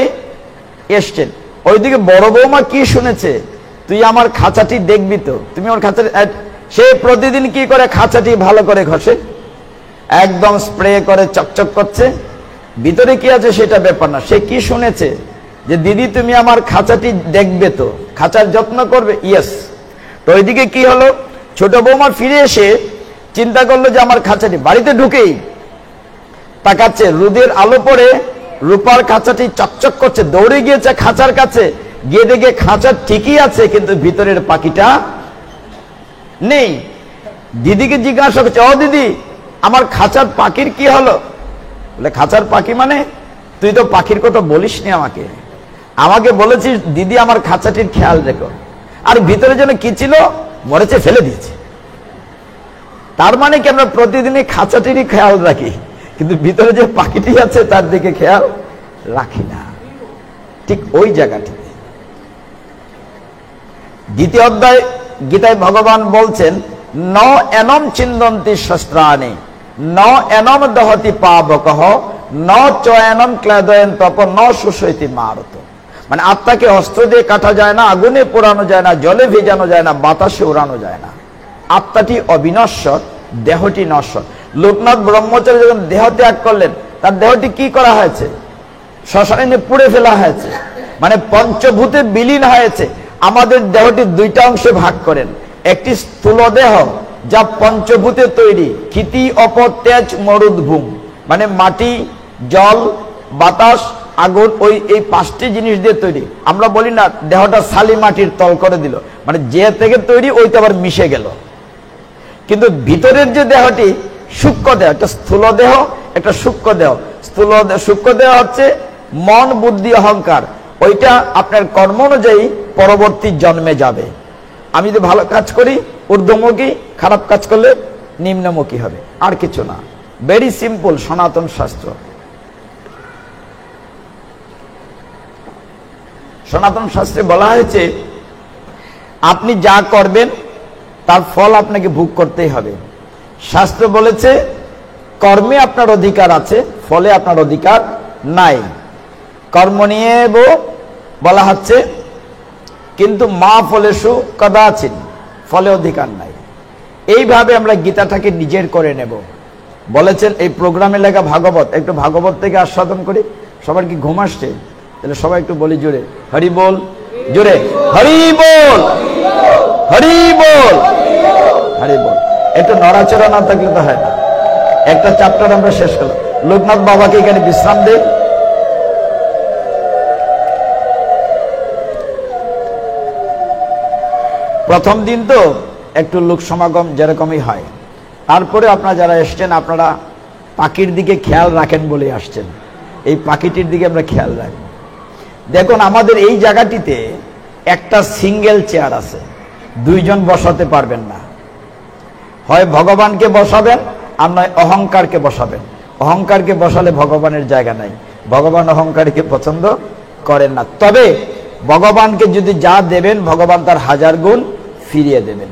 এসছেন। ওইদিকে বড় বৌমা কি শুনেছে, তুই আমার খাঁচাটি দেখবি তো? তুমি আমার খাঁচাটি, সে প্রতিদিন কি করে খাঁচাটি ভালো করে ঘষে, একদম স্প্রে করে চকচক করছে। ভিতরে কি আছে সেটা ব্যাপার না, সে কি শুনেছে যে দিদি তুমি আমার খাঁচাটি দেখবে তো, খাঁচার যত্ন করবে। ইয়েস। তো ওইদিকে কি হলো, ছোট বৌমা ফিরে এসে চিন্তা করলো যে আমার খাঁচাটি, বাড়িতে ঢুকেই তাকাচ্ছে, রোদের আলো পড়ে রূপার খাঁচাটি চকচক করছে। দৌড়ে গিয়েছে খাঁচার কাছে, গিয়ে দেখে খাঁচা ঠিকই আছে, কিন্তু ভিতরের পাখিটা নেই। দিদিকে জিজ্ঞাসা করছে, ও দিদি আমার খাঁচার পাখির কি হলো? বলে, খাঁচার পাখি মানে? তুই তো পাখির কথা বলিস নি আমাকে, আমাকে বলেছিস দিদি আমার খাঁচাটির খেয়াল রেখো। আর ভিতরে যেন কি ছিল, মরেছে, ফেলে দিয়েছে। তার মানে কি আমরা প্রতিদিনই খাঁচাটিরই খেয়াল রাখি, কিন্তু ভিতরে যে পাখিটি আছে তার দিকে খেয়াল রাখি না। ঠিক ওই জায়গাটিতে দ্বিতীয় অধ্যায় গীতায় ভগবান বলছেন, ন এনম চিন্দন্তি শস্ত্রাণি ন এনম দহতি পাবকহ ন চয়নম ক্লেদয়ন তপ ন সুশৈতি মারত। মানে আত্মাকে অস্ত্র দিয়ে কাটা যায় না, আগুনে পোড়ানো যায় না, জলে ভেজানো যায় না, বাতাসে উড়ানো যায় না। আত্মাটি অবিনশ্বর, দেহটি নশ্বর। লোকনাথ ব্রহ্মচারী যখন দেহ ত্যাগ করলেন, তার দেহটি কি করা হয়েছে? শ্মশানে পুড়ে ফেলা হয়েছে, মানে পঞ্চভূতে বিলীন হয়েছে। আমাদের দেহটি দুইটা অংশে ভাগ করেন, একটি স্থূল দেহ যা পঞ্চভূতে তৈরি, ক্ষিতি অপ তেজ মরুদ্ভূম, মানে মাটি, জল, বাতাস, আগুন, ওই এই পাঁচটি জিনিস দিয়ে তৈরি। আমরা বলি না দেহটা সালি মাটির তল করে দিল, মানে যে থেকে তৈরি ওইটা আবার মিশে গেল। কিন্তু ভিতরের যে দেহটি সূক্ষ্ম দেহ, একটা স্থূল দেহ, একটা সূক্ষ্ম দেহ। সূক্ষ্ম দেহ হচ্ছে মন, বুদ্ধি, অহংকার। ওইটা আপনার কর্ম অনুযায়ী পরবর্তী জন্মে যাবে। আমি যদি ভালো কাজ করি ঊর্ধ্বমুখী, খারাপ কাজ করলে নিম্নমুখী হবে, আর কিছু না। ভেরি সিম্পল সনাতন শাস্ত্র। সনাতন শাস্ত্রে বলা হয়েছে আপনি যা করবেন তার ফল আপনাকে ভোগ করতেই হবে। শাস্ত্র বলেছে কর্মে আপনার অধিকার আছে, ফলে আপনার অধিকার নাই। কর্ম নিয়ে বলা হচ্ছে, কিন্তু মা ফলেষু কদাচিৎ, ফলে অধিকার নাই। এইভাবে আমরা গীতাটাকে নিজের করে নেব। বলেছেন এই প্রোগ্রামে লেখা ভাগবত, একটু ভাগবত থেকে আস্বাদন করি। সবার কি ঘুম আসছে? তাহলে সবাই একটু বলি জোরে, হরি বল, জোরে হরি বল, হরি বল, হরি বল। একটু নড়াচড়া না থাকলে তো হয় না। একটা চ্যাপ্টার আমরা শেষ করলাম। লোকনাথ বাবাকে এখানে বিশ্রাম দেয়। প্রথম দিন তো একটু লোক সমাগম যেরকমই হয়, তারপরে আপনারা যারা এসছেন আপনারা পাখির দিকে খেয়াল রাখেন বলে আসছেন, এই পাখিটির দিকে আমরা খেয়াল রাখবো। দেখুন আমাদের এই জায়গাটিতে একটা সিঙ্গেল চেয়ার আছে, দুইজন বসাতে পারবেন না। হয় ভগবানকে বসাবেন আর নয় অহংকারকে বসাবেন। অহংকারকে বসালে ভগবানের জায়গা নাই, ভগবান অহংকারীকে পছন্দ করেন না। তবে ভগবানকে যদি যা দেবেন ভগবান তার 1000 গুণ ফিরিয়ে দেবেন।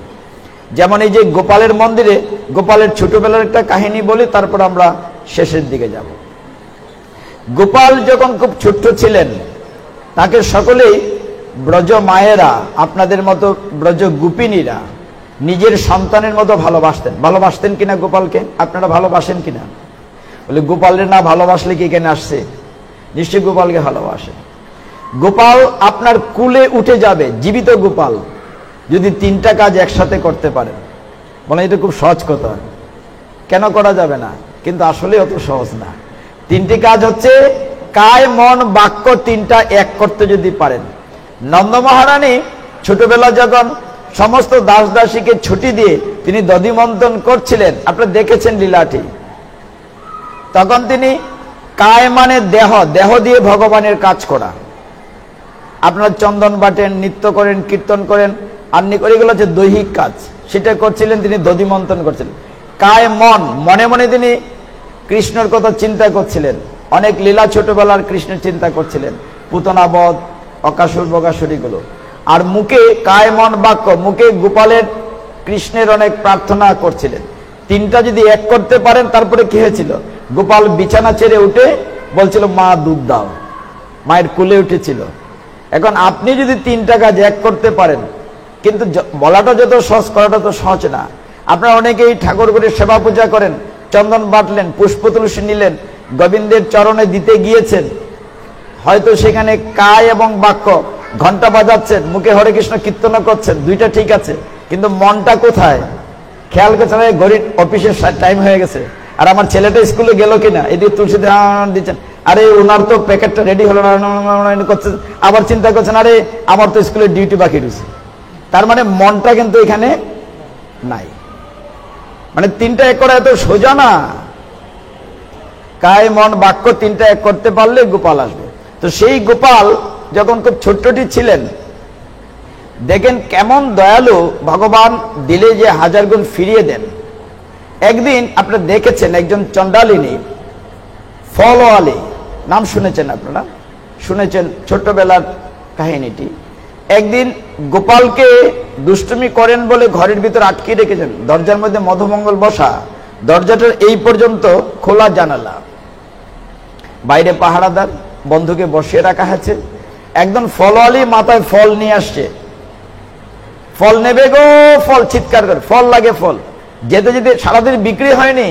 যেমন এই যে গোপালের মন্দিরে, গোপালের ছোটবেলার একটা কাহিনী বলি, তারপর আমরা শেষের দিকে যাব। গোপাল যখন খুব ছোট্ট ছিলেন তাকে সকলেই ব্রজ মায়েরা, আপনাদের মতো ব্রজ গোপিনীরা নিজের সন্তানের মতো ভালোবাসতেন। ভালোবাসতেন কিনা গোপালকে? আপনারা ভালোবাসেন কিনা? বলে গোপালের না ভালোবাসলে কি এখানে আসছে? নিশ্চয়ই গোপালকে ভালোবাসে। গোপাল আপনার কুলে উঠে যাবে, জীবিত গোপাল, যদি 3টা কাজ একসাথে করতে পারেন। বলে এটা খুব সহজ কথা, কেন করা যাবে না? কিন্তু আসলে অত সহজ না। 3টি কাজ হচ্ছে কায় মন বাক্য, 3টা এক করতে যদি পারেন। নন্দ মহারানী ছোটবেলা যখন সমস্ত দাস দাসীকে ছুটি দিয়ে তিনি দধিমন্থন করছিলেন, আপনারা দেখেছেন লীলাটি, তখন তিনি কায় মানে দেহ, দেহ দিয়ে ভগবানের কাজ করা। আপনারা চন্দন বাটেন, নৃত্য করেন, কীর্তন করেন, আন্নি করে, এগুলো হচ্ছে দৈহিক কাজ, সেটা করছিলেন তিনি, দধিমন্থন করছিলেন। কায় মন, মনে মনে তিনি কৃষ্ণের কথা চিন্তা করছিলেন, অনেক লীলা ছোটবেলার কৃষ্ণের চিন্তা করছিলেন, পুতনাবধ, অকাসুর বকাসুরীগুলো। আর মুখে কায় মন বাক্য, মুখে গোপালের কৃষ্ণের অনেক প্রার্থনা করছিলেন। 3টা যদি এক করতে পারেন, তারপরে কি হয়েছিল? গোপাল বিছানা ছেড়ে উঠে বলছিল মা দুধ দাও, মায়ের কোলে উঠেছিল। এখন আপনি যদি 3টা কাজ এক করতে পারেন, কিন্তু বলাটা যত সহজ, করাটা তো সহজ না। আপনারা অনেকেই ঠাকুর করে সেবা পূজা করেন, চন্দন বাটলেন, পুষ্প তুলসী নিলেন, গোবিন্দের চরণে দিতে গিয়েছেন, হয়তো সেখানে কায় এবং বাক্য, ঘন্টা বাজাচ্ছেন, মুখে হরে কৃষ্ণ কীর্তন করছেন, 2টা ঠিক আছে, কিন্তু মনটা কোথায়? খেয়াল করছেন ঘড়ির অফিসের টাইম হয়ে গেছে, আর আমার ছেলেটা স্কুলে গেল কিনা, এদিকে তুলসী দিচ্ছেন, আরে ওনার তো প্যাকেটটা রেডি হলো না করছেন, আবার চিন্তা করছেন আরে আমার তো স্কুলে ডিউটি বাকি রয়েছে। তার মানে মনটা কিন্তু এখানে নাই। মানে 3টা এক করা এত সোজা না। কায় মন বাক্য 3টা এক করতে পারলে গোপাল আসবে। তো সেই গোপাল যখন খুব ছোট্টটি ছিলেন, দেখেন কেমন দয়ালু, ভগবান দিলে যে 1000 গুণ ফিরিয়ে দেন। একদিন আপনারা দেখেছেন একজন চণ্ডালিনী, ফলওয়ালি, নাম শুনেছেন আপনারা, শুনেছেন ছোট্টবেলার কাহিনীটি। একদিন গোপালকে দুষ্টুমি করেন বলে ঘরের ভিতর আটকে রেখেছেন, দরজার মধ্যে মধুমঙ্গল বসা, দরজাটার এই পর্যন্ত খোলা জানালা, বাইরে পাহারাদার, বন্ধুকে বসিয়ে রাখা আছে। একজন ফলওয়ালি মাথায় ফল নিয়ে আসছে, ফল নেবে গো, ফল, চিৎকার করে ফল লাগে, ফল যেতে যেতে সারাদিন বিক্রি হয়নি।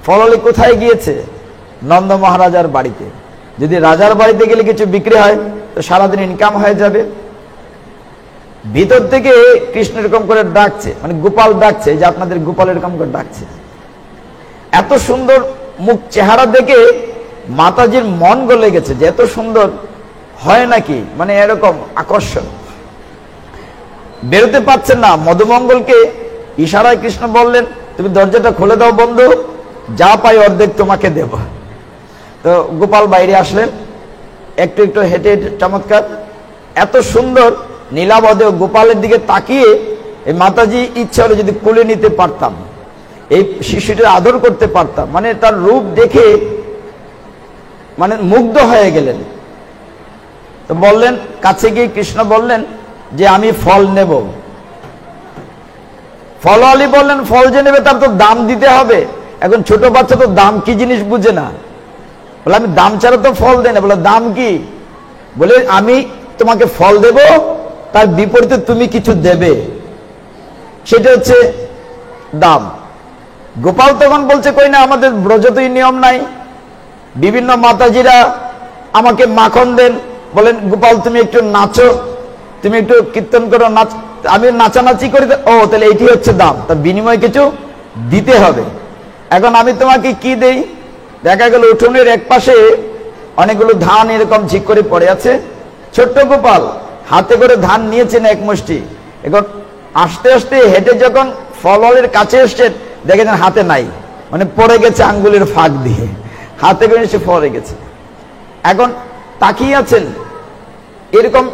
ফলওয়ালি কোথায় গিয়েছে? নন্দ মহারাজার বাড়িতে। যদি রাজার বাড়িতে গেলে কিছু বিক্রি হয় তো সারাদিন ইনকাম হয়ে যাবে। ভিতর থেকে কৃষ্ণ এরকম করে ডাকছে, মানে গোপাল ডাকছে, যে আপনাদের গোপাল এরকম করে ডাকছে। এত সুন্দর মুখ চেহারা দেখে মাতাজির মন গলে গেছে, যে এত সুন্দর হয় নাকি, মানে এরকম আকর্ষণ। বেরোতে পারছেন না, মধুমঙ্গলকে ইশারায় কৃষ্ণ বললেন তুমি দরজাটা খুলে দাও বন্ধু, যা পাই অর্ধেক তোমাকে দেব। তো গোপাল বাইরে আসলেন, একটু একটু হেঁটে হেঁটে, চমৎকার, এত সুন্দর নীলাবধে গোপালের দিকে তাকিয়ে এই মাতাজি ইচ্ছা হলো যদি কোলে নিতে পারতাম, এই শিশুটির আদর করতে পারতাম। মানে তার রূপ দেখে মানে মুগ্ধ হয়ে গেলেন। তো বললেন, কাছে গিয়ে কৃষ্ণ বললেন যে আমি ফল নেব। ফলওয়ালি বললেন ফল যে নেবে তার তো দাম দিতে হবে। এখন ছোট বাচ্চা তো দাম কি জিনিস বুঝে না, বলে আমি দাম ছাড়া তো ফল দেয় না। বলে দাম কি? বলে আমি তোমাকে ফল দেব, তার বিপরীতে তুমি কিছু দেবে, সেটা হচ্ছে দাম। গোপাল তখন বলছে কই না, আমাদের ব্রজতই নিয়ম নাই, বিভিন্ন মাতাজিরা আমাকে মাখন দেন, বলেন গোপাল তুমি একটু নাচো, তুমি একটু কীর্তন করো, নাচ, আমি নাচানাচি করি, ও তাহলে এটি হচ্ছে দাম, তার বিনিময়ে কিছু দিতে হবে। এখন আমি তোমাকে কি দেই? দেখা গেল উঠোনের এক পাশে অনেকগুলো ধান এরকম ঝিক করে পড়ে আছে, ছোট্ট গোপাল হাতে করে ধান নিয়েছেন এক মুষ্টি। এখন আস্তে আস্তে হেঁটে যখন ফলওয়ালের কাছে এসছেন, দেখেছেন হাতে নাই, মানে পড়ে গেছে আঙ্গুলের ফাঁক দিয়ে, হাতে করে সে পড়ে গেছে। এখন তাকিয়ে আছেন, এরকম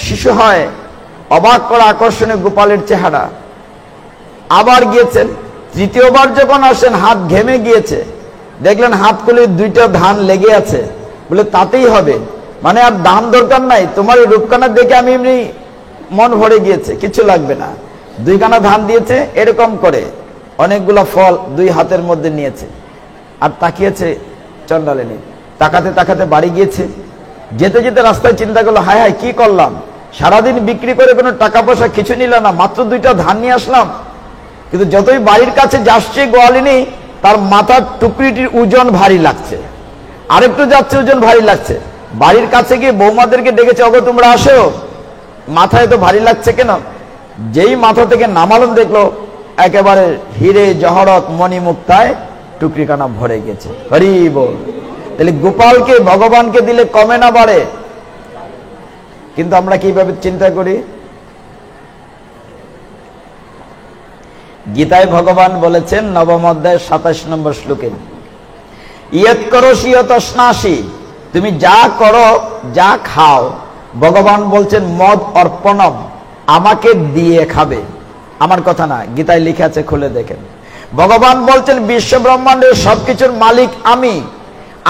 শিশু হয়, অবাক করা আকর্ষণীয় গোপালের চেহারা। আবার গিয়েছেন, তৃতীয়বার যখন আসেন হাত ঘেমে গিয়েছে, দেখলেন হাত খুলে 2টা ধান লেগে আছে, বলে তাতেই হবে, মানে আর দান দরকার নাই, তোমার এই রূপকানা দেখে আমি এমনি মন ভরে গিয়েছে, কিছু লাগবে না। 2খানা ধান দিয়েছে, এরকম করে অনেকগুলো ফল 2 হাতের মধ্যে নিয়েছে, আর তাকিয়েছে চন্ডালিনী। তাকাতে তাকাতে বাড়ি গিয়েছে, যেতে যেতে রাস্তায় চিন্তা করলো, হায় হায় কি করলাম, সারাদিন বিক্রি করে কোনো টাকা পয়সা কিছু নিল না, মাত্র 2টা ধান নিয়ে আসলাম। কিন্তু যতই বাড়ির কাছে যাচ্ছে গোয়ালিনী, তার মাথার টুকরিটির ওজন ভারী লাগছে, আরেকটু যাচ্ছে ওজন ভারী লাগছে। বাড়ির কাছে গিয়ে বৌমাদেরকে ডেকেছে, ওগো তোমরা আসো, মাথায় তো ভারী লাগছে কেন? যেই মাথা থেকে নামালন দেখলো, একেবারে হিরে জহরত মণিমুক্তায় টুকরিখানা ভরে গেছে। হরি বল। তাহলে গোপালকে ভগবানকে দিলে কমে না বাড়ে? কিন্তু আমরা কিভাবে চিন্তা করি? গীতায় ভগবান বলেছেন, নবম অধ্যায় 27 নম্বর শ্লোকে, ইয়ৎ করোষি তস্নাসি, তুমি যা করো যা খাও, ভগবান বলছেন মদ অর্পণম, আমাকে দিয়ে খাবে। আমার কথা না, গীতায় লিখে আছে, খুলে দেখেন। ভগবান বলছেন বিশ্ব ব্রহ্মাণ্ডের সবকিছুর মালিক আমি,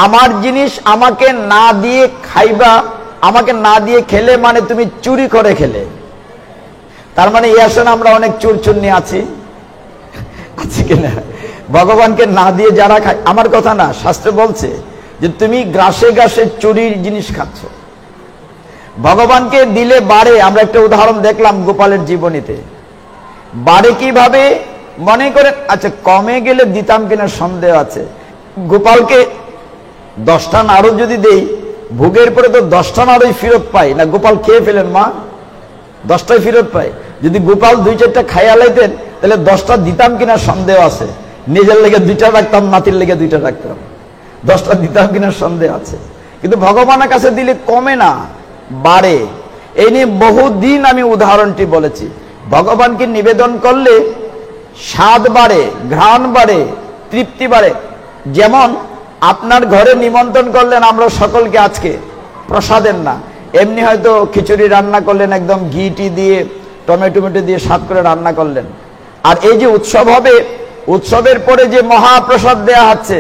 আমার জিনিস আমাকে না দিয়ে খাইবা, আমাকে না দিয়ে খেলে মানে তুমি চুরি করে খেলে। তার মানে এই আসলে আমরা অনেক চুরচুন্নি আছি কিনা? ভগবানকে না দিয়ে যারা খায়, আমার কথা না, শাস্ত্র বলছে যে তুমি গ্রাসে গ্রাসে চুরির জিনিস খাচ্ছ। ভগবানকে দিলে বাড়ে। আমরা একটা উদাহরণ দেখলাম গোপালের জীবনীতে, বাড়ে কিভাবে? মনে করেন, আচ্ছা কমে গেলে দিতাম কিনা সন্দেহ আছে। গোপালকে 10টা নাড়ু যদি দেই, ভোগের পরে তো 10টা নাড়ুই ফেরত পাই না, গোপাল খেয়ে ফেলেন মা, 10টাই ফেরত পাই। যদি গোপাল 2-4টা খাইয়া লাইতেন, তাহলে 10টা দিতাম কিনা সন্দেহ আছে। নিজের লেগে 2টা রাখতাম, নাতির লেগে 2টা রাখতাম, 10টা দিতাম কিনা সন্দেহ আছে। কিন্তু ভগবানের কাছে দিলে কমে না, বাড়ে। এই নিয়ে বহুদিন আমি উদাহরণটি বলেছি। ভগবানকে নিবেদন করলে স্বাদ বাড়ে, ঘ্রাণ বাড়ে, তৃপ্তি বাড়ে। যেমন আপনার ঘরে নিমন্ত্রণ করলেন, আমরা সকলকে আজকে প্রসাদের না, এমনি হয়তো খিচুড়ি রান্না করলেন, একদম ঘি দিয়ে টমেটো দিয়ে স্বাদ করে রান্না করলেন। আর এই যে উৎসব হবে, উৎসবের পরে যে মহাপ্রসাদ দেয়া হচ্ছে,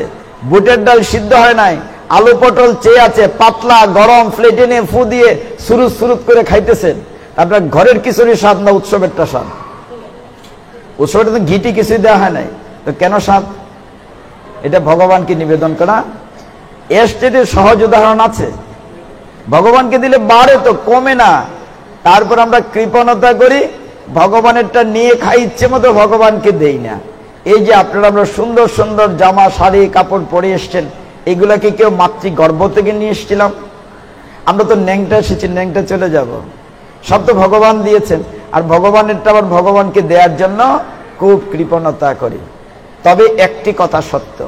বুটের ডাল সিদ্ধ হয় নাই, আলু পটল চেয়ে আছে, পাতলা গরম প্লেটে নিয়ে ফু দিয়ে সুরুত সুরুত করে খাইতেছেন। আপনার ঘরের খিচুড়ির স্বাদ না উৎসবেরটা স্বাদ? উৎসবের তো ঘিটি কিছুই দেওয়া হয় নাই, তো কেন স্বাদ? এটা ভগবানকে নিবেদন করা। এর চেয়ে সহজ উদাহরণ আছে। ভগবানকে দিলে বাড়ে তো, কমে না। তারপর আমরা কৃপণতা করি, ভগবানেরটা নিয়ে খাই, ইচ্ছে মতো ভগবানকে দেই না। এই যে আপনারা আমরা সুন্দর সুন্দর জামা শাড়ি কাপড় পরে এসছেন, এগুলাকে কেউ মাতৃগর্ভ থেকে নিয়ে এসেছিলাম? আমরা তো ন্যাংটা এসেছি, ন্যাংটা চলে যাব। সব তো ভগবান দিয়েছেন, আর ভগবানেরটা আবার ভগবানকে দেওয়ার জন্য খুব কৃপণতা করি। তবে একটি কথা সত্য,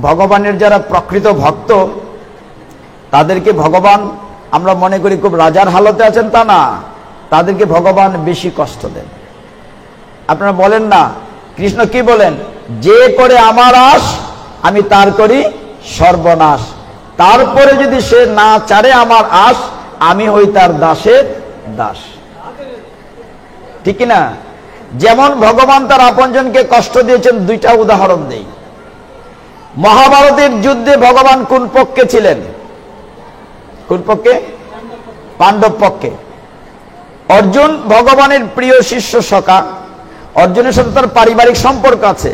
ভগবানের যারা প্রকৃত ভক্ত, তাদেরকে ভগবান আমরা মনে করি খুব রাজার হালতে আছেন, তা না, তাদেরকে ভগবান বেশি কষ্ট দেন। আপনারা বলেন না, কৃষ্ণ কি বলেন? যে করে আমার আশ, আমি তার করি সর্বনাশ। তারপরে যদি সে না চারে আমার আশ, আমি হই তার দাসের দাস। ঠিক না? যেমন ভগবান তার আপনজনকে কষ্ট দিয়েছেন, 2টা উদাহরণ দেই। মহাভারতের যুদ্ধে ভগবান কোন পক্ষে ছিলেন? কোন পক্ষে? পাণ্ডব পক্ষে। অর্জুন ভগবানের প্রিয় শিষ্য সখা, অর্জুনের সাথে তার পারিবারিক সম্পর্ক আছে।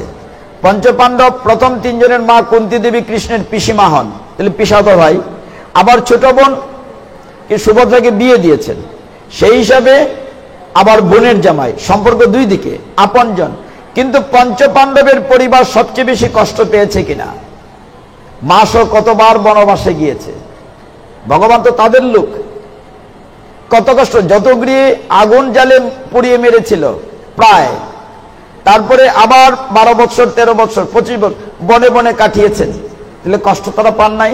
পঞ্চপাণ্ডব প্রথম 3 জনের মা কুন্তী দেবী কৃষ্ণের পিসিমা হন, তাহলে পিসাতো ভাই। আবার ছোট বোন কি সুভদ্রাকে বিয়ে দিয়েছেন, সেই হিসাবে আবার বোনের জামাই, সম্পর্ক 2 দিকে, আপনজন। কিন্তু পঞ্চপাণ্ডবের পরিবার সবচেয়ে বেশি কষ্ট পেয়েছে কিনা? মাসও কতবার বনবাসে গিয়েছে, ভগবান তো তাদের লোক। কত কষ্ট, যত গৃহে আগুন জ্বালে পুড়িয়ে মেরেছিল প্রায়, তারপরে আবার 12 বছর 13 বছর 25 বছর বনে বনে কাটিয়েছেন, তাহলে কষ্ট তারা পান নাই?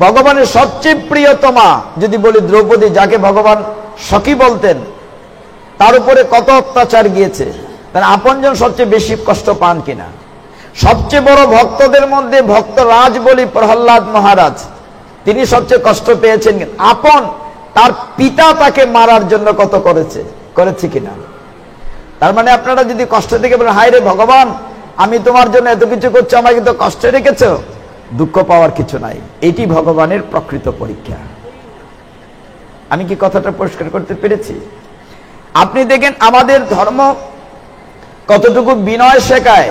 ভগবানের সবচেয়ে প্রিয়তমা যদি বলি দ্রৌপদী, যাকে ভগবান সখী বলতেন, তার উপরে কত অত্যাচার গিয়েছে, তার আপনজন সবচেয়ে বেশি কষ্ট পান কিনা? সবচেয়ে বড় ভক্তদের মধ্যে ভক্ত রাজ বলি প্রহ্লাদ মহারাজ, তিনি সবচেয়ে কষ্ট পেয়েছেন। আপন তার পিতা তাকে মারার জন্য কত করেছে কিনা। তার মানে আপনারা যদি কষ্ট থেকে বলেন, হায় রে ভগবান, আমি তোমার জন্য এত কিছু করছি, আমাকে তো কষ্টে রেখেছো, দুঃখ পাওয়ার কিছু নাই। এটি ভগবানের প্রকৃত পরীক্ষা। আমি কি কথাটা পরিষ্কার করতে পেরেছি? আপনি দেখেন আমাদের ধর্ম কতটুকু বিনয় শেখায়।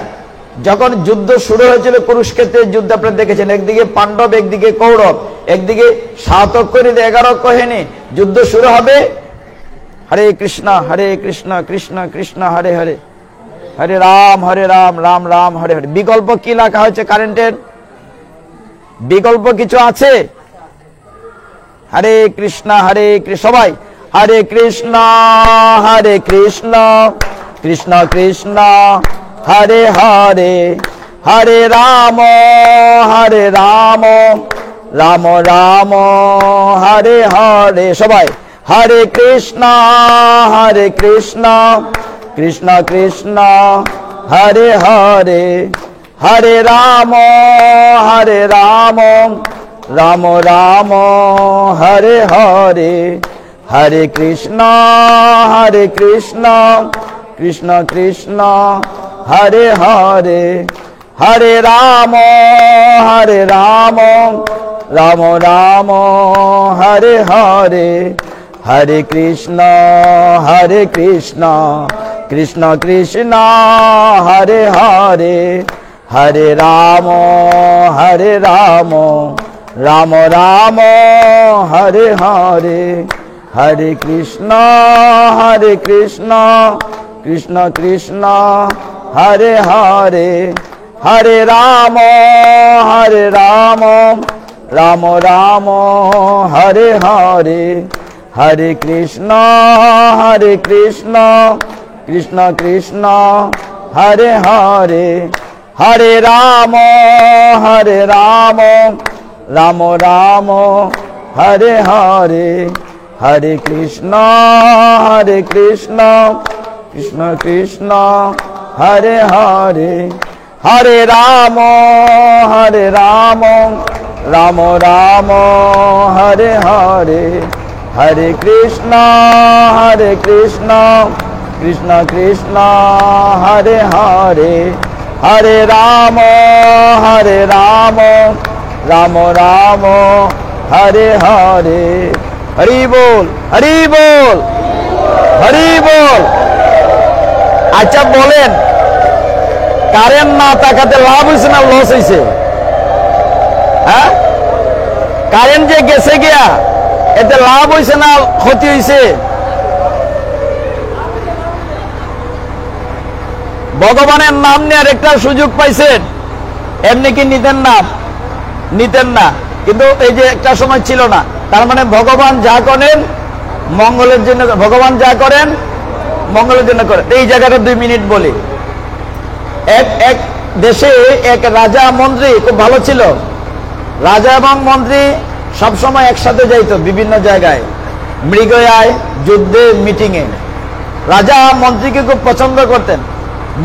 যখন যুদ্ধ শুরু হয়েছিল কুরুক্ষেত্রের যুদ্ধ, আপনারা দেখেছেন, একদিকে পাণ্ডব, একদিকে কৌরব, একদিকে 7 অক্ষরিত 11 অক্ষরহীন যুদ্ধ শুরু হবে। হরে কৃষ্ণ কৃষ্ণ কৃষ্ণ হরে হরে, হরে রাম রাম রাম হরে হরে। বিকল্প কি লেখা হয়েছে কারেন্টের? বিকল্প কিছু আছে? হরে কৃষ্ণ সবাই হরে কৃষ্ণ কৃষ্ণ কৃষ্ণ হরে হরে, হরে রাম রাম রাম হরে হরে। সবাই হরে কৃষ্ণ কৃষ্ণ কৃষ্ণ হরে হরে, হরে রাম রাম রাম হরে হরে, হরে কৃষ্ণ কৃষ্ণ কৃষ্ণ হরে হরে, হরে রাম রাম রাম হরে হরে, হরে কৃষ্ণ কৃষ্ণ কৃষ্ণ হরে হরে, হরে রাম রাম রাম হরে হরে, হরে কৃষ্ণ কৃষ্ণ কৃষ্ণ হরে হরে, হরে রাম রাম রাম হরে হরে, হরে কৃষ্ণ কৃষ্ণ কৃষ্ণ হরে হরে, হরে রাম রাম রাম হরে হরে, হরে কৃষ্ণ কৃষ্ণ কৃষ্ণ হরে হরে, হরে রাম রাম রাম হরে হরে, হরে কৃষ্ণ কৃষ্ণ কৃষ্ণ হরে হরে, হরে রাম রাম রাম হরে হরে। হরি বল হরি বল হরি বল। আচ্ছা বলেন, কারেন্ট না থাকাতে লাভ হয়েছে না লস হয়েছে? হ্যাঁ, কারেন্ট যে গেছে গিয়া এতে লাভ হয়েছে না ক্ষতি হয়েছে? ভগবানের নাম নেওয়ার একটা সুযোগ পাইছেন, এমনি কি নিতেন না, কিন্তু এই যে একটা সময় ছিল না। তার মানে ভগবান যা করেন মঙ্গলের জন্য, ভগবান যা করেন মঙ্গলের জন্য করেন। এই জায়গাটা 2 মিনিট বলি। এক দেশে এক রাজা মন্ত্রী খুব ভালো ছিল। রাজা এবং মন্ত্রী সবসময় একসাথে যাইতো বিভিন্ন জায়গায়, মৃগয়ায়, যুদ্ধে, মিটিংয়ে। রাজা মন্ত্রীকে খুব পছন্দ করতেন।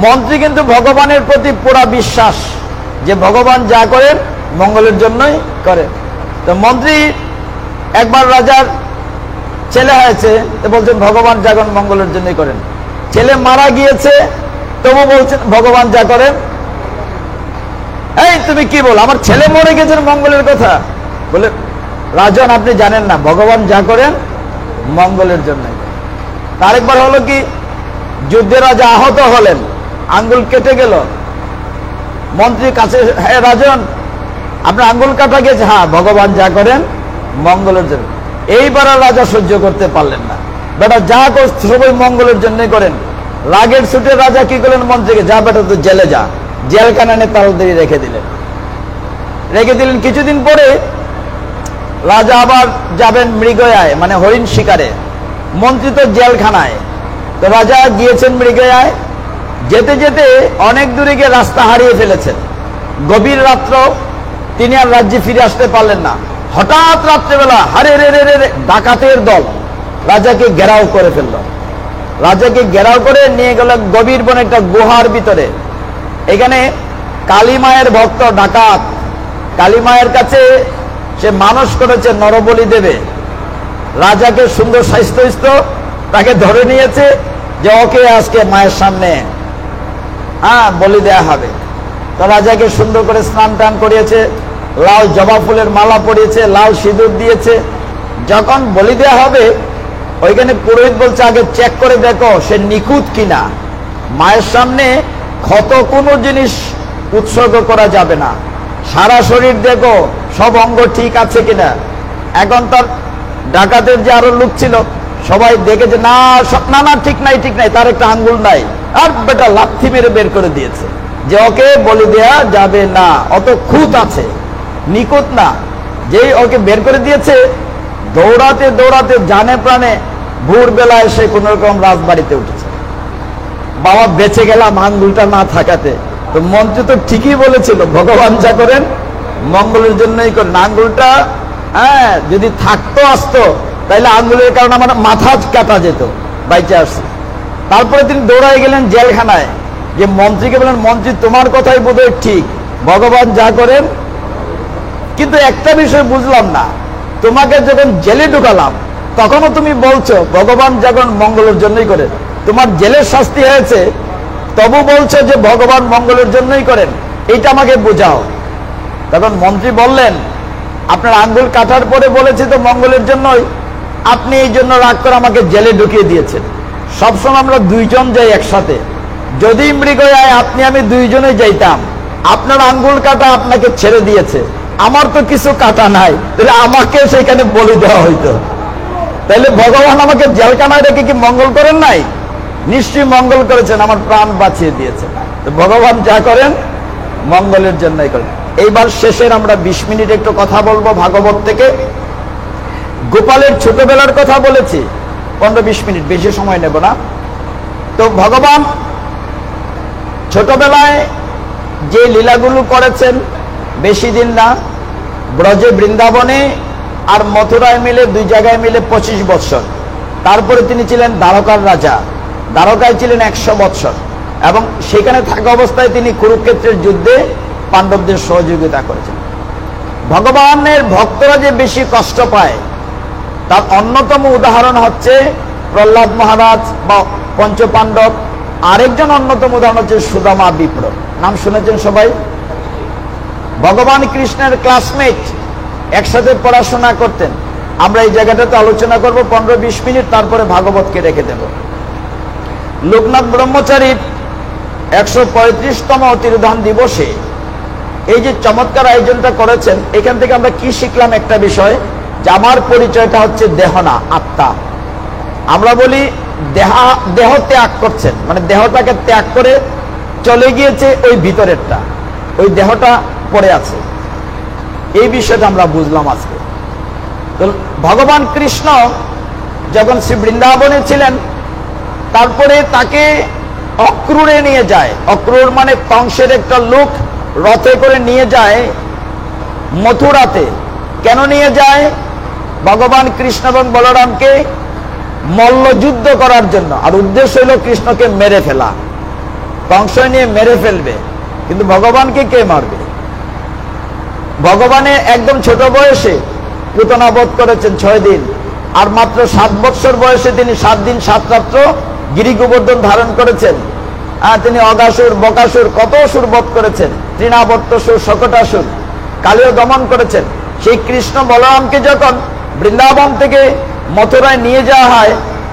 মন্ত্রী কিন্তু ভগবানের প্রতি পুরা বিশ্বাস, যে ভগবান যা করেন মঙ্গলের জন্যই করেন। তো মন্ত্রী একবার রাজার ছেলে হয়েছে, তো বলছেন ভগবান যা করেন মঙ্গলের জন্যই করেন। ছেলে মারা গিয়েছে, তবু বলছেন ভগবান যা করেন। এই তুমি কি বল, আমার ছেলে মরে গেছেন মঙ্গলের কথা বলে, রাজন আপনি জানেন না, ভগবান যা করেন মঙ্গলের জন্য। আরেকবার হলো কি, যুদ্ধে রাজা আহত হলেন, আঙ্গুল কেটে গেল। মন্ত্রীর কাছে, হ্যাঁ রাজন আপনার আঙ্গুল কাটা গেছে? হ্যাঁ, ভগবান যা করেন মঙ্গলের জন্য। এইবার রাজা সহ্য করতে পারলেন না, বেটা যা করছে সবাই মঙ্গলের জন্যই করেন। রাগের ছুটে রাজা কি করলেন, মন্ত্রীকে, যা বেটা তো জেলে যা, জেলখানা নিয়ে তাড়াতাড়ি রেখে দিলেন। কিছুদিন পরে রাজা আবার যাবেন মৃগয়ায়, মানে হরিণ শিকারে। মন্ত্রী তো জেলখানায়। তো রাজা গিয়েছেন মৃগয়ায়, যেতে যেতে অনেক দূরে গিয়ে রাস্তা হারিয়ে ফেলেছেন। গভীর রাত্র, তিনি আর রাজ্যে ফিরে আসতে পারলেন না। হঠাৎ রাত্রেবেলা হারে রে রে রে ডাকাতের দল রাজাকে ঘেরাও করে ফেলল। রাজাকে ঘেরাও করে নিয়ে গেল গভীর বনে একটা গুহার ভিতরে। এখানে কালী মায়ের ভক্ত ডাকাত, কালী মায়ের কাছে সে মানুষ করেছে নরবলি দেবে। রাজাকে সুন্দর স্বাস্থ্য তাকে ধরে নিয়েছে যে ওকে আজকে মায়ের সামনে বলি দেয়া হবে। তো রাজাকে সুন্দর করে স্নান টান করিয়েছে, লাল জবা ফুলের মালা পরিয়েছে, লাল সিঁদুর দিয়েছে। যখন বলি দেয়া হবে ওইখানে পুরোহিত বলছে আগে চেক করে দেখো সে নিখুঁত কিনা, মায়ের সামনে ক্ষত কোনো জিনিস উৎসর্গ করা যাবে না, সারা শরীর দেখো সব অঙ্গ ঠিক আছে কিনা। এখন তার ডাকাতের যে আরো লোক ছিল সবাই দেখেছে না না ঠিক নাই, তার একটা আঙ্গুল নাই, আর বেটা লাথি মেরে বের করে দিয়েছে যে ওকে বলি দেয়া যাবে না, অত খুঁত আছে, নিখুঁত না। যেই ওকে বের করে দিয়েছে দৌড়াতে দৌড়াতে জানে প্রাণে ভোরবেলা এসে কোন রকম রাজবাড়িতে উঠেছে। বাবা বেঁচে গেলাম আঙ্গুলটা না থাকাতে। তো মন্ত্রী তো ঠিকই বলেছিল, ভগবান যা করেন মঙ্গলের জন্যই করেন। আঙ্গুলটা যদি থাকতো আসতো তাহলে আঙ্গুলের কারণে আমার মাথা কাটা যেত, বাইচে আসছে। তারপরে তিনি দৌড়াই গেলেন জেলখানায়, যে মন্ত্রীকে বলেন মন্ত্রী তোমার কথাই বোধহয় ঠিক, ভগবান যা করেন। কিন্তু একটা বিষয় বুঝলাম না, তোমাকে যখন জেলে ঢুকালাম তখনও তুমি বলছো ভগবান যখন মঙ্গলের জন্যই করেন, তোমার জেলের শাস্তি হয়েছে তবু বলছো যে ভগবান মঙ্গলের জন্যই করেন, এইটা আমাকে বোঝাও। তখন মন্ত্রী বললেন আপনার আঙ্গুল কাটার পরে বলেছে তো মঙ্গলের জন্যই, আপনি এই জন্য রাগ করে আমাকে জেলে ঢুকিয়ে দিয়েছেন। সবসময় আমরা দুইজন যাই একসাথে, যদি মৃগ যায় আপনি আমি দুইজনে যাইতাম, আপনার আঙ্গুল কাটা আপনাকে ছেড়ে দিয়েছে, আমার তো কিছু কাটা নাই, তাহলে আমাকে সেখানে বলি দেওয়া হইতো। তাহলে ভগবান আমাকে জেলখানায় রেখে কি মঙ্গল করেন নাই? নিশ্চয়ই মঙ্গল করেছেন, আমার প্রাণ বাঁচিয়ে দিয়েছেন। তো ভগবান যা করেন মঙ্গলের জন্যই করেন। এইবার শেষের আমরা 20 মিনিট একটু কথা বলবো ভাগবত থেকে। গোপালের ছোটবেলার কথা বলেছি, 15-20 মিনিট, বেশি সময় নেব না। তো ভগবান ছোটবেলায় যে লীলাগুলো করেছেন বেশি দিন না, ব্রজে বৃন্দাবনে আর মথুরায় মিলে দুই জায়গায় মিলে 25 বৎসর। তারপরে তিনি ছিলেন দ্বারকার রাজা, দ্বারকায় ছিলেন 100 বৎসর, এবং সেখানে থাকা অবস্থায় তিনি কুরুক্ষেত্রের যুদ্ধে পাণ্ডবদের সহযোগিতা করেছেন। ভগবানের ভক্তরা যে বেশি কষ্ট পায় তার অন্যতম উদাহরণ হচ্ছে প্রহ্লাদ মহারাজ বা পঞ্চপাণ্ডব। আরেকজন অন্যতম উদাহরণ হচ্ছে সুদামা বিপ্র, নাম শুনেছেন সবাই। ভগবান কৃষ্ণের ক্লাসমেট, একসাথে পড়াশোনা করতেন। আমরা এই জায়গাটাতে আলোচনা করব 15-20 মিনিট, তারপরে ভাগবতকে রেখে দেব। লোকনাথ ব্রহ্মচারীর 135তম তিরোধান দিবসে এই যে চমৎকার আয়োজনটা করেছেন, এখান থেকে আমরা কি শিখলাম? একটা বিষয়, যে আমার পরিচয়টা হচ্ছে দেহ না, আত্মা। আমরা বলি দেহ ত্যাগ করছেন, মানে দেহটাকে ত্যাগ করে চলে গিয়েছে ওই ভিতরেরটা, ওই দেহটা পড়ে আছে। এই বিষয়টা আমরা বুঝলাম আজকে। তো ভগবান কৃষ্ণ যখন শ্রী বৃন্দাবনে ছিলেন, তারপরে তাকে অক্রূরে নিয়ে যায়। অক্রূর মানে কংসের একটা লোক রথে করে নিয়ে যায় মথুরাতে। কেন নিয়ে যায়? ভগবান কৃষ্ণ এবং বলরামকে মল্লযুদ্ধ করার জন্য। আর উদ্দেশ্য হলো কৃষ্ণকে মেরে ফেলা, কংস নিয়ে মেরে ফেলবে। কিন্তু ভগবানকে কে মারবে? ভগবানের একদম ছোট বয়সে পুতনা বধ করেছেন 6 দিন, আর মাত্র 7 বৎসর বয়সে তিনি 7 দিন 7 রাত্র গিরি গোবর্ধন ধারণ করেছেন। তিনি অগাসুর, বকাসুর, কত অসুর বধ করেছেন, তৃণাবর্তসুর, শকটাসুর, কালীয় দমন করেছেন। সেই কৃষ্ণ বলরামকে যখন বৃন্দাবন থেকে মথুরায় নিয়ে যাওয়া হয়,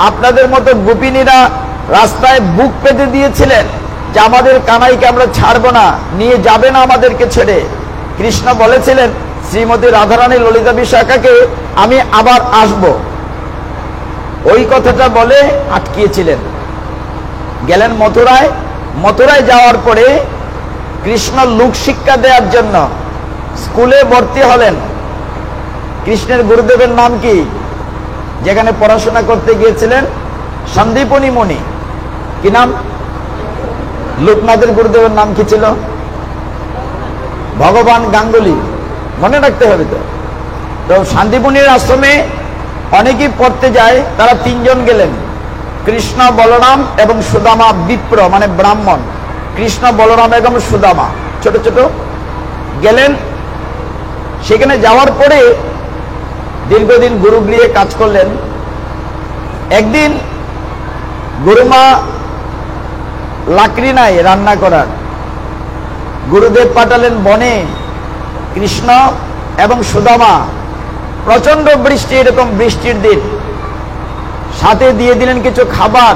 আপনাদের মতো গোপিনীরা রাস্তায় বুক পেতে দিয়েছিলেন যে আমাদের কানাইকে আমরা ছাড়বো না, নিয়ে যাবে না আমাদেরকে ছেড়ে। কৃষ্ণ বলেছিলেন শ্রীমতী রাধারানী ললিতা বিশাখাকে আমি আবার আসব, ওই কথাটা বলে আটকিয়েছিলেন। গেলেন মথুরায়। মথুরায় যাওয়ার পরে কৃষ্ণ লোক শিক্ষা দেওয়ার জন্য স্কুলে ভর্তি হলেন। কৃষ্ণের গুরুদেবের নাম কি? যেখানে পড়াশোনা করতে গিয়েছিলেন সন্দীপনী মুনি। কি নাম? লোকনাথের গুরুদেবের নাম কি ছিল? ভগবান গাঙ্গুলি, মনে রাখতে হবে। তো শান্তিপুনির আশ্রমে অনেকেই পড়তে যায়, তারা 3 জন গেলেন, কৃষ্ণ, বলরাম এবং সুদামা বিপ্র মানে ব্রাহ্মণ। কৃষ্ণ, বলরাম এবং সুদামা ছোট ছোট গেলেন। সেখানে যাওয়ার পরে দীর্ঘদিন গুরুগৃহে কাজ করলেন। একদিন গুরুমা লাকড়ি নাই রান্না করার, গুরুদেব পাঠালেন বনে। কৃষ্ণ এবং সুদামা, প্রচন্ড বৃষ্টি, এরকম বৃষ্টির দিন, সাথে দিয়ে দিলেন কিছু খাবার।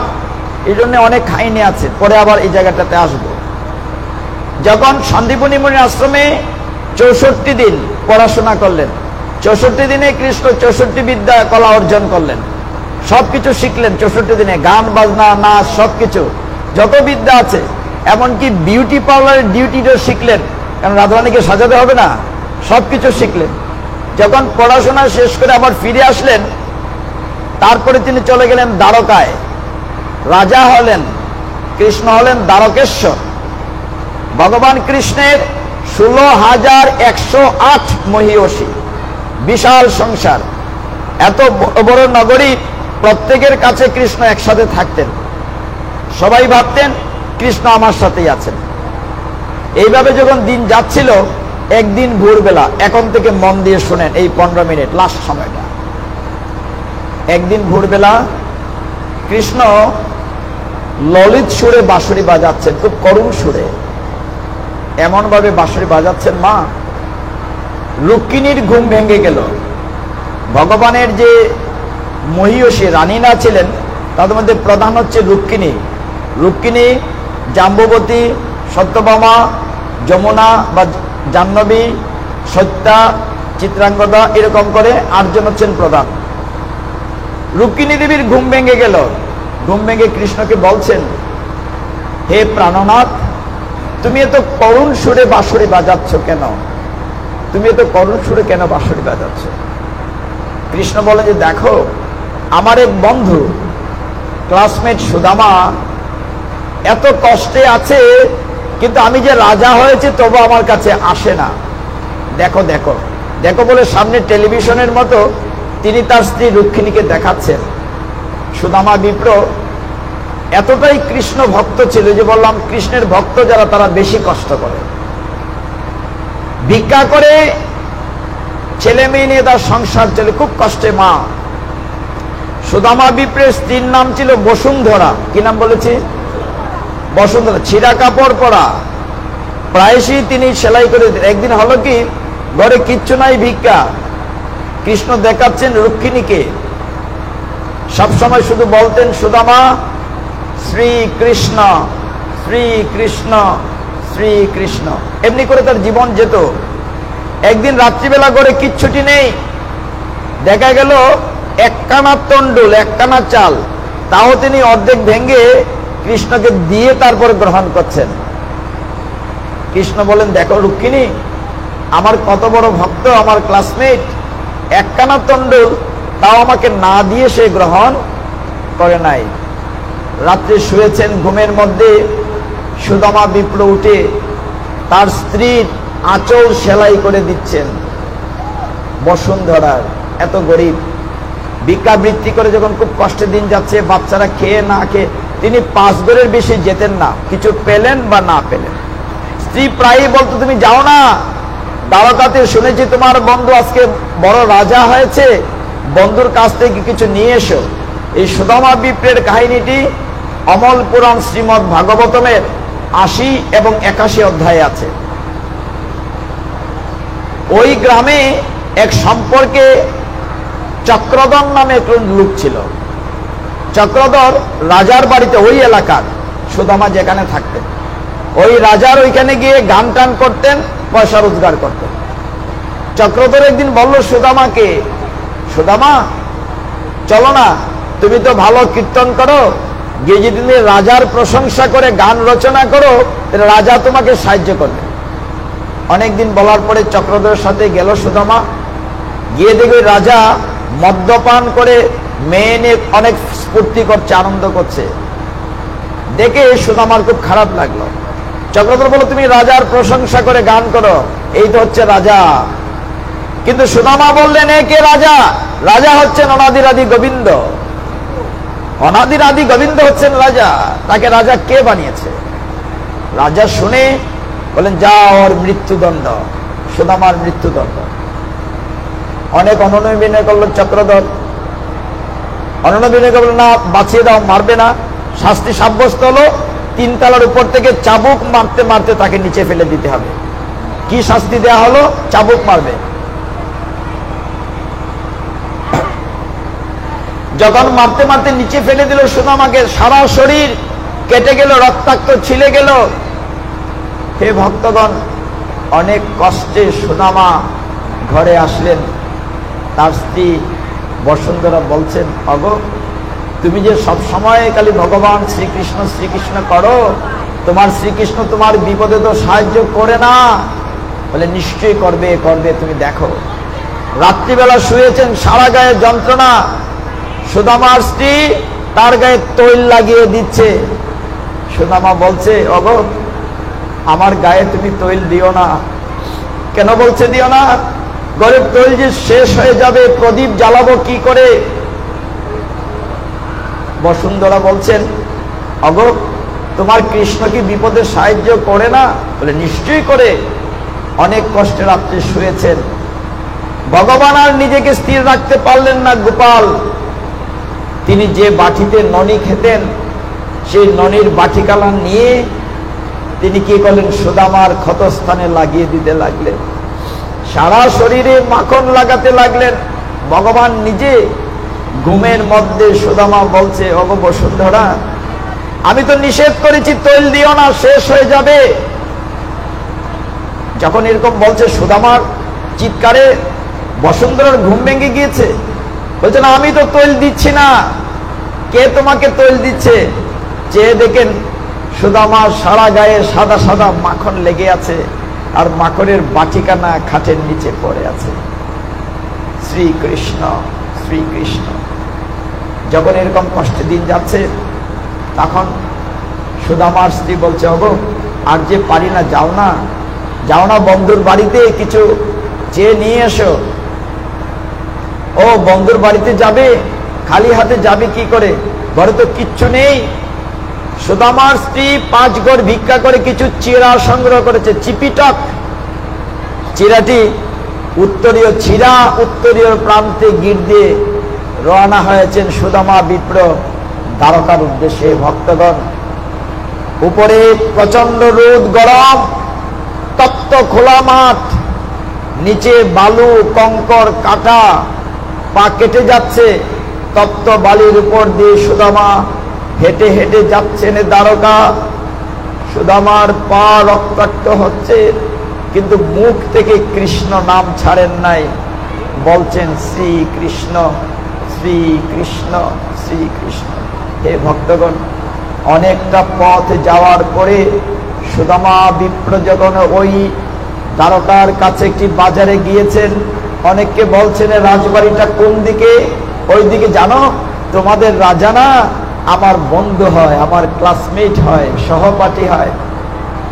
এই জন্য অনেক কাহিনী আছে, পরে আবার এই জায়গাটাতে আসব। যখন সন্দীপনী মুনির আশ্রমে 64 দিন পড়াশোনা করলেন, 64 দিনে কৃষ্ণ 64 বিদ্যা কলা অর্জন করলেন, সবকিছু শিখলেন 64 দিনে, গান বাজনা নাচ সবকিছু, যত বিদ্যা আছে, এমনকি বিউটি পার্লারের ডিউটিটাও শিখলেন, কারণ রাধারানীকে সাজাতে হবে না, সবকিছু শিখলেন। যখন পড়াশোনা শেষ করে আবার ফিরে আসলেন, তারপরে তিনি চলে গেলেন দ্বারকায়, রাজা হলেন। কৃষ্ণ হলেন দ্বারকেশ্বর। ভগবান কৃষ্ণের 16,108 মহিষী, বিশাল সংসার, এত বড় নগরী, প্রত্যেকের কাছে কৃষ্ণ একসাথে থাকতেন। সবাই ভাবতেন কৃষ্ণ আমার সাথেই আছেন। এইভাবে যখন দিন যাচ্ছিল, একদিন ভোরবেলা, এখন থেকে মন দিয়ে শোনেন এই 15 মিনিট লাস্ট সময়টা। একদিন ভোরবেলা কৃষ্ণ ললিত সুরে বাঁশুরি বাজাচ্ছেন, খুব করুণ সুরে, এমন ভাবে বাঁশুরি বাজাচ্ছেন, মা রুক্মিণীর ঘুম ভেঙে গেল। ভগবানের যে মহিষী রানীরা ছিলেন, তাদের মধ্যে প্রধান হচ্ছে রুক্মিণী। রুক্মিণী, জাম্ববতী, সত্যভামা, যমুনা বা জাহ্নবী, সত্যা, চিত্রাঙ্গদা, এরকম করে 8 জন হচ্ছেন প্রধান। রুক্মিণী দেবীর ঘুম ভেঙে গেল। ঘুম ভেঙে কৃষ্ণকে বলছেন, হে প্রাণনাথ, তুমি এত করুণ সুরে বাঁশুরি বাজাচ্ছ কেন? তুমি এত করুণ সুরে কেন বাঁশুরি বাজাচ্ছ? কৃষ্ণ বলে যে, দেখো, আমার এক বন্ধু ক্লাসমেট সুদামা এত কষ্টে আছে, কিন্তু আমি যে রাজা হয়েছে তবু আমার কাছে আসে না। দেখো দেখো দেখো বলে সামনে টেলিভিশনের মতো তিনি তার স্ত্রী রুক্মিণীকে দেখাচ্ছেন। সুদামা বিপ্র এতটাই কৃষ্ণ ভক্ত ছিল, যে বললাম কৃষ্ণের ভক্ত যারা তারা বেশি কষ্ট করে, ভিক্ষা করে, ছেলে মেয়ে নিয়ে তার সংসার চলে, খুব কষ্টে। মা সুদামা বিপ্রের স্ত্রীর নাম ছিল বসুন্ধরা। কি নাম বলেছি? বসুন্ধরা। ছিঁড়া কাপড় পরা, প্রায়শই তিনি সেলাই করে দিতেন। একদিন হলো কি, ঘরে কিচ্ছু নাই, ভিক্ষা। কৃষ্ণ দেখাচ্ছেন রুক্মিণীকে, সবসময় শুধু বলতেন, সুদামা শ্রীকৃষ্ণ শ্রীকৃষ্ণ শ্রীকৃষ্ণ, এমনি করে তার জীবন যেত। একদিন রাত্রিবেলা ঘরে কিচ্ছুটি নেই, দেখা গেল একখানা তন্ডুল, একখানা চাল, তাও তিনি অর্ধেক ভেঙে কৃষ্ণকে দিয়ে তারপর গ্রহণ করছেন। কৃষ্ণ বলেন, দেখো রুক্মিণী, আমার কত বড় ভক্ত, আমার ক্লাসমেট, একখানা তন্ডুল তাও আমাকে না দিয়ে সে গ্রহণ করে নাই। রাত্রে শুয়েছেন, ঘুমের মধ্যে সুদামা বিপ্র উঠে তার স্ত্রীর আঁচল সেলাই করে দিচ্ছেন। বসুন্ধরার এত গরিব, ভিক্ষাবৃত্তি করে যখন খুব কষ্টের দিন যাচ্ছে, বাচ্চারা খেয়ে না খেয়ে, তিনি 5 ঘরের বেশি যেতেন না, কিছু পেলেন বা না পেলেন। স্ত্রী প্রায়ই বলতো, তুমি যাও না দ্বারকাতে, শুনেছি তোমার বন্ধু আজকে বড় রাজা হয়েছে, বন্ধুর কাছ থেকে কিছু নিয়ে এসো। এই সুদামা বিপ্রের কাহিনীটি অমল পুরাণ শ্রীমদ্ ভাগবতমের 80 এবং 81 অধ্যায়ে আছে। ওই গ্রামে এক সম্পর্কে চক্রধর নামে এক লোক ছিল। চক্রধর রাজার বাড়িতে, ওই এলাকার সুদামা যেখানে থাকতেন, ওই রাজার ওইখানে গিয়ে গান টান করতেন, পয়সা রোজগার করতেন। চক্রধর একদিন বলল সুদামাকে, সুদামা চলো না, তুমি তো ভালো কীর্তন করো, গিয়ে যদি তুমি রাজার প্রশংসা করে গান রচনা করো, তাহলে রাজা তোমাকে সাহায্য করবে। অনেকদিন বলার পরে চক্রধরের সাথে গেল সুদামা, গিয়ে দেখবে রাজা মদ্যপান করে মেয়ে নিয়ে অনেক স্ফূর্তি করছে, আনন্দ করছে। দেখে সুদামার খুব খারাপ লাগলো। চক্রধর বলল, তুমি রাজার প্রশংসা করে গান করো, এই তো হচ্ছে রাজা। কিন্তু সুদামা বললেন, এ কে রাজা? রাজা হচ্ছেন অনাদির আদি গোবিন্দ। অনাদির আদি গোবিন্দ হচ্ছেন রাজা, তাকে রাজা কে বানিয়েছে? রাজা শুনে বলেন যা ওর মৃত্যুদণ্ড, সুদামার মৃত্যুদণ্ড। অনেক অনন্য বিনয় করল চক্রধর, অনন্য বিনয় করল না বাঁচিয়ে দাও, মারবে না। শাস্তি সাব্যস্ত হলো, 3 তলার উপর থেকে চাবুক মারতে মারতে তাকে নিচে ফেলে দিতে হবে। কি শাস্তি দেয়া হলো? চাবুক মারবে। যখন মারতে মারতে নিচে ফেলে দিল সুদামাকে, সারা শরীর কেটে গেল, রক্তাক্ত ছিলে গেল। হে ভক্তগণ, অনেক কষ্টে সুদামা ঘরে আসলেন। তার স্ত্রী বসুন্ধরা বলছেন, অগো তুমি যে সব সময় খালি ভগবান শ্রীকৃষ্ণ শ্রীকৃষ্ণ করো, তোমার শ্রীকৃষ্ণ তোমার বিপদে তো সাহায্য করে না। বলে নিশ্চয়ই করবে, করবে, তুমি দেখো। রাত্রিবেলা শুয়েছেন, সারা গায়ে যন্ত্রণা। সুদামার স্ত্রী তার গায়ে তৈল লাগিয়ে দিচ্ছে। সুদামা বলছে, ওগো আমার গায়ে তুমি তৈল দিও না। কেন বলছে দিও না? গরিব তৈল যে শেষ হয়ে যাবে, প্রদীপ জ্বালাবো কি করে? বসুন্ধরা বলছেন, ওগো তোমার কৃষ্ণ কি বিপদে সাহায্য করে না? বলে নিশ্চয়ই করে। অনেক কষ্টে রাত্রে শুয়েছেন। ভগবান আর নিজেকে স্থির রাখতে পারলেন না। গোপাল তিনি যে বাটিতে ননি খেতেন, সেই ননির বাটিকালা নিয়ে তিনি কি করলেন? সুদামার ক্ষতস্থানে লাগিয়ে দিতে লাগলেন। সারা শরীরে মাখন লাগাতে লাগলেন। ভগবান নিজে ঘুমের মধ্যে সুদামা বলছে, ওগো বসুন্ধরা আমি তো নিষেধ করেছি তৈল দিও না, শেষ হয়ে যাবে। যখন এরকম বলছে, সুদামার চিৎকারে বসুন্ধরার ঘুম ভেঙে গিয়েছে। বলছে না, আমি তো তৈল দিচ্ছি না। কে তোমাকে তৈল দিচ্ছে? চেয়ে দেখেন সুদামার সারা গায়ে সাদা সাদা মাখন লেগে আছে, আর মাখনের বাটিকানা খাটের নিচে পড়ে আছে। শ্রীকৃষ্ণ শ্রীকৃষ্ণ। যখন এরকম কষ্টে দিন যাচ্ছে, তখন সুদামার স্ত্রী বলছে, ওগো আর যে পারি না, যাও না, যাও না বন্ধুর বাড়িতে কিছু চেয়ে নিয়ে এসো। ও বন্ধুর বাড়িতে যাবে, খালি হাতে যাবে কি করে? ঘরে তো কিচ্ছু নেই। সুদামার স্ত্রী 5 ঘর ভিক্ষা করে কিছু চিরা সংগ্রহ করেছে, চিপিটক। চিরাটি উত্তরীয় চিরা, উত্তরীয় প্রান্তে গিট দিয়ে রওনা হয়েছেন সুদামা বিপ্র দ্বারকার উদ্দেশ্যে। ভক্তগণ, উপরে প্রচন্ড রোদ, গরম, তপ্ত খোলা মাঠ, নিচে বালু, কঙ্কর, কাটা, পা কেটে যাচ্ছে। তপ্ত বালির উপর দিয়ে সুদামা হেঁটে হেঁটে যাচ্ছেন দ্বারকা। সুদামার পা রক্তাক্ত হচ্ছে, কিন্তু মুখ থেকে কৃষ্ণ নাম ছাড়েন নাই। বলছেন শ্রীকৃষ্ণ শ্রীকৃষ্ণ শ্রীকৃষ্ণ। হে ভক্তগণ, অনেকটা পথ যাওয়ার পরে সুদামা বিপ্র যখন ওই দ্বারকার কাছে একটি বাজারে গিয়েছেন, অনেককে বলছেন রাজবাড়িটা কোন দিকে? ওই দিকে। জানো, তোমাদের রাজা না আমার বন্ধু হয়, আমার ক্লাসমেট হয়, সহপাঠী হয়।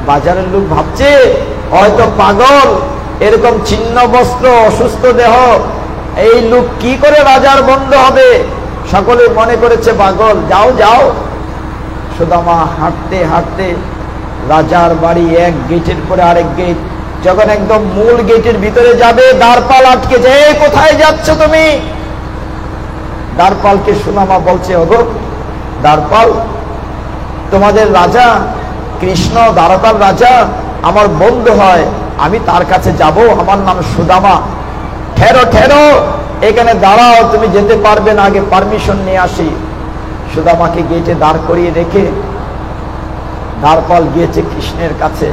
বাজারের লোক ভাবছে হয়তো পাগল, এরকম ছিন্ন বস্ত্র, অসুস্থ দেহ, এই লোক কি করে রাজার বন্ধু হবে? সকলে মনে করেছে পাগল। যাও যাও। সুদামা হাঁটতে হাঁটতে রাজার বাড়ি এক গেটের পরে আরেক গেট। যখন একদম মূল গেটের ভিতরে যাবে, দ্বারপাল আটকে যায়। কোথায় যাচ্ছ তুমি? দ্বারপালকে সুদামা বলছে, ওগো দ্বারপাল, তোমাদের রাজা কৃষ্ণ, দ্বারকার রাজা আমার বন্ধু হয়, আমি তার কাছে যাব, আমার নাম সুদামা। ঠেরো ঠেরো, এখানে দাঁড়াও, তুমি যেতে পারবে না, আগে পারমিশন নিয়ে আসি। সুদামাকে গেটে দাঁড় করিয়ে রেখে দ্বারপাল গিয়েছে কৃষ্ণের কাছে।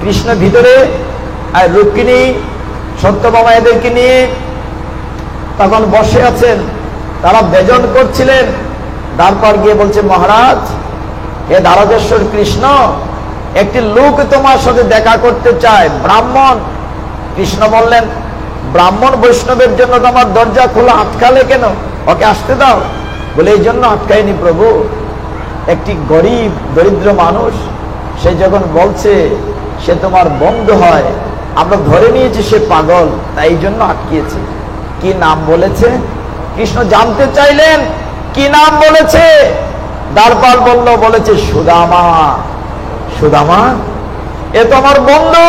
কৃষ্ণ ভিতরে আর রুক্মিণী, সত্যভামা এদেরকে নিয়ে তখন বসে আছেন। তারা বেজন করছিলেন। দ্বারপাল গিয়ে বলছে, মহারাজ, হে দ্বারকেশ্বর কৃষ্ণ, একটি লোক তোমার সাথে দেখা করতে চায়, ব্রাহ্মণ। কৃষ্ণ বললেন, ব্রাহ্মণ বৈষ্ণবের জন্য তোমার দরজা খোলা, আটকালে কেন? ওকে আসতে দাও। বলে, এই জন্য আটকায়নি প্রভু, একটি গরিব দরিদ্র মানুষ, সে যখন বলছে সে তোমার বন্ধু হয়, আমরা ধরে নিয়েছি সে পাগল, তাই এই জন্য আটকিয়েছে। কি নাম বলেছে? কৃষ্ণ জানতে চাইলেন কি নাম বলেছে। দ্বারপাল বলেছে সুদামা। সুদামা? এ তো আমার বন্ধু।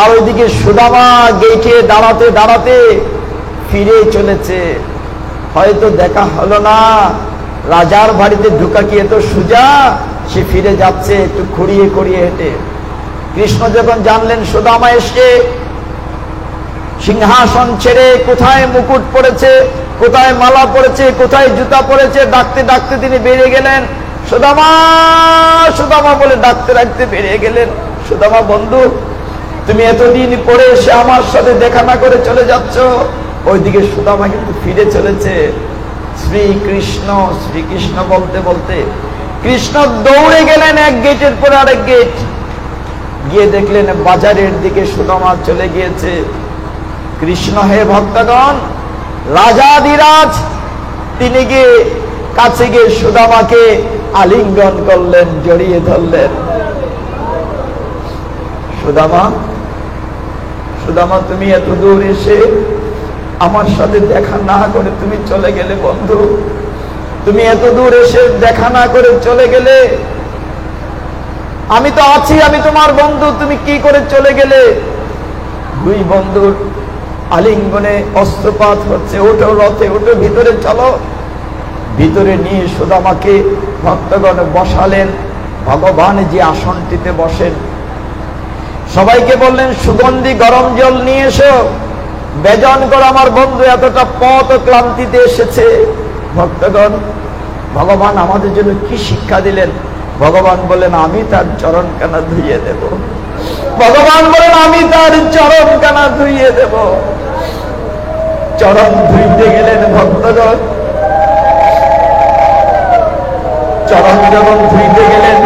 আর ওইদিকে সুদামা গেটে দাঁড়াতে দাঁড়াতে ফিরে চলেছে। হয়তো দেখা হলো না, রাজার বাড়িতে ঢোকা কি এত সোজা? সে ফিরে যাচ্ছে একটু খুঁড়িয়ে খুঁড়িয়ে হেঁটে। কৃষ্ণ যখন জানলেন সুদামা এসে, সিংহাসন ছেড়ে কোথায় মুকুট পড়েছে, কোথায় মালা পড়েছে, কোথায় জুতা পড়েছে, ডাকতে ডাকতে তিনি বেরিয়ে গেলেন। সুদামা সুদামা বলে ডাকতে ডাকতে বেরিয়ে গেলেন। সুদামা বন্ধু, তুমি এতদিন পরে এসে আমার সাথে দেখা না করে চলে যাচ্ছ। ওইদিকে সুদামা কিন্তু ফিরে চলেছে। শ্রীকৃষ্ণ শ্রীকৃষ্ণ বলতে বলতে কৃষ্ণ দৌড়ে গেলেন এক গেটের পর আরেক গেট। গিয়ে দেখলেন বাজারের দিকে সুদামা চলে গিয়েছে। কৃষ্ণ হে ভক্তগণ, রাজাধিরাজ তিনি গিয়ে কাছে গিয়ে সুদামাকে আলিঙ্গন করলেন, জড়িয়ে ধরলেন। সুদামা সুদামা, তুমি এত দূর এসে আমার সাথে দেখা না করে তুমি চলে গেলে বন্ধু। তুমি এত দূর এসে দেখা না করে চলে গেলে। আমি তো আছি, আমি তোমার বন্ধু, তুমি কি করে চলে গেলে? দুই বন্ধুর আলিঙ্গনে অস্ত্রপাত হচ্ছে। ওঠো রথে, ওঠো, ভিতরে চলো। ভিতরে নিয়ে সুদামাকে ভক্তগণ বসালেন। ভগবান যে আসনটিতে বসেন, সবাইকে বললেন সুগন্ধি গরম জল নিয়ে এসো, বেজন করে আমার বন্ধু এতটা পথ ক্লান্তিতে এসেছে। ভক্তগণ, ভগবান আমাদের জন্য কি শিক্ষা দিলেন? ভগবান বলেন আমি তার চরণ কানা ধুইয়ে দেব। ভগবান বলেন আমি তার চরণ কানা ধুইয়ে দেব। চরণ ধুইতে গেলেন ভক্তগণ। চরণ যখন ধুইতে গেলেন,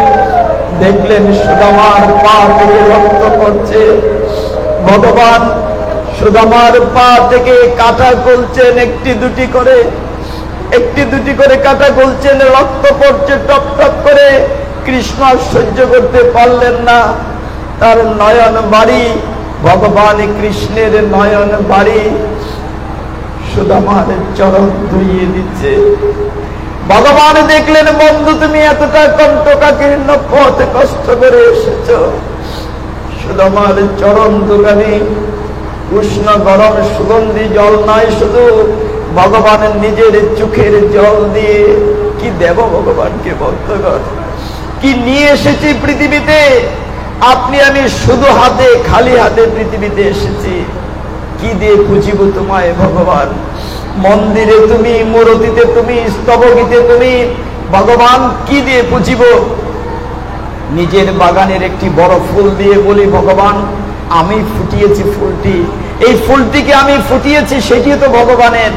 দেখলেন সুদামার পা থেকে রক্ত পড়ছে। ভগবান সুদামার পা থেকে কাঁটা গলছেন, একটি দুটি করে, একটি দুটি করে কাঁটা গলছেন, রক্ত পড়ছে টপ টপ করে। কৃষ্ণ সহ্য করতে পারলেন না। তার নয়ন বাড়ি, ভগবান কৃষ্ণের নয়ন বাড়ি সুদামার চরণ ধুইয়ে দিচ্ছে। ভগবান দেখলেন বন্ধু, তুমি এতটা কণ্টকাকীর্ণ পথ কষ্ট করে এসেছ। সুদামার চরণ দুগানি উষ্ণ গরম সুগন্ধি জল নয়, শুধু ভগবানের নিজের চোখের জল দিয়ে কি দেব ভগবানকে? ভক্তগণ, কি নিয়ে এসেছি পৃথিবীতে? আপনি আমি শুধু হাতে, খালি হাতে পৃথিবীতে এসেছি। কি দিয়ে পুজিব তোমায় ভগবান? মন্দিরে তুমি, মূর্তিতে তুমি, স্তবগীতে তুমি, ভগবান কি দিয়ে পুজিব? নিজের বাগানের একটি বড় ফুল দিয়ে বলি ভগবান আমি ফুটিয়েছি ফুলটি, এই ফুলটিকে আমি ফুটিয়েছি, সেটি তো ভগবানের।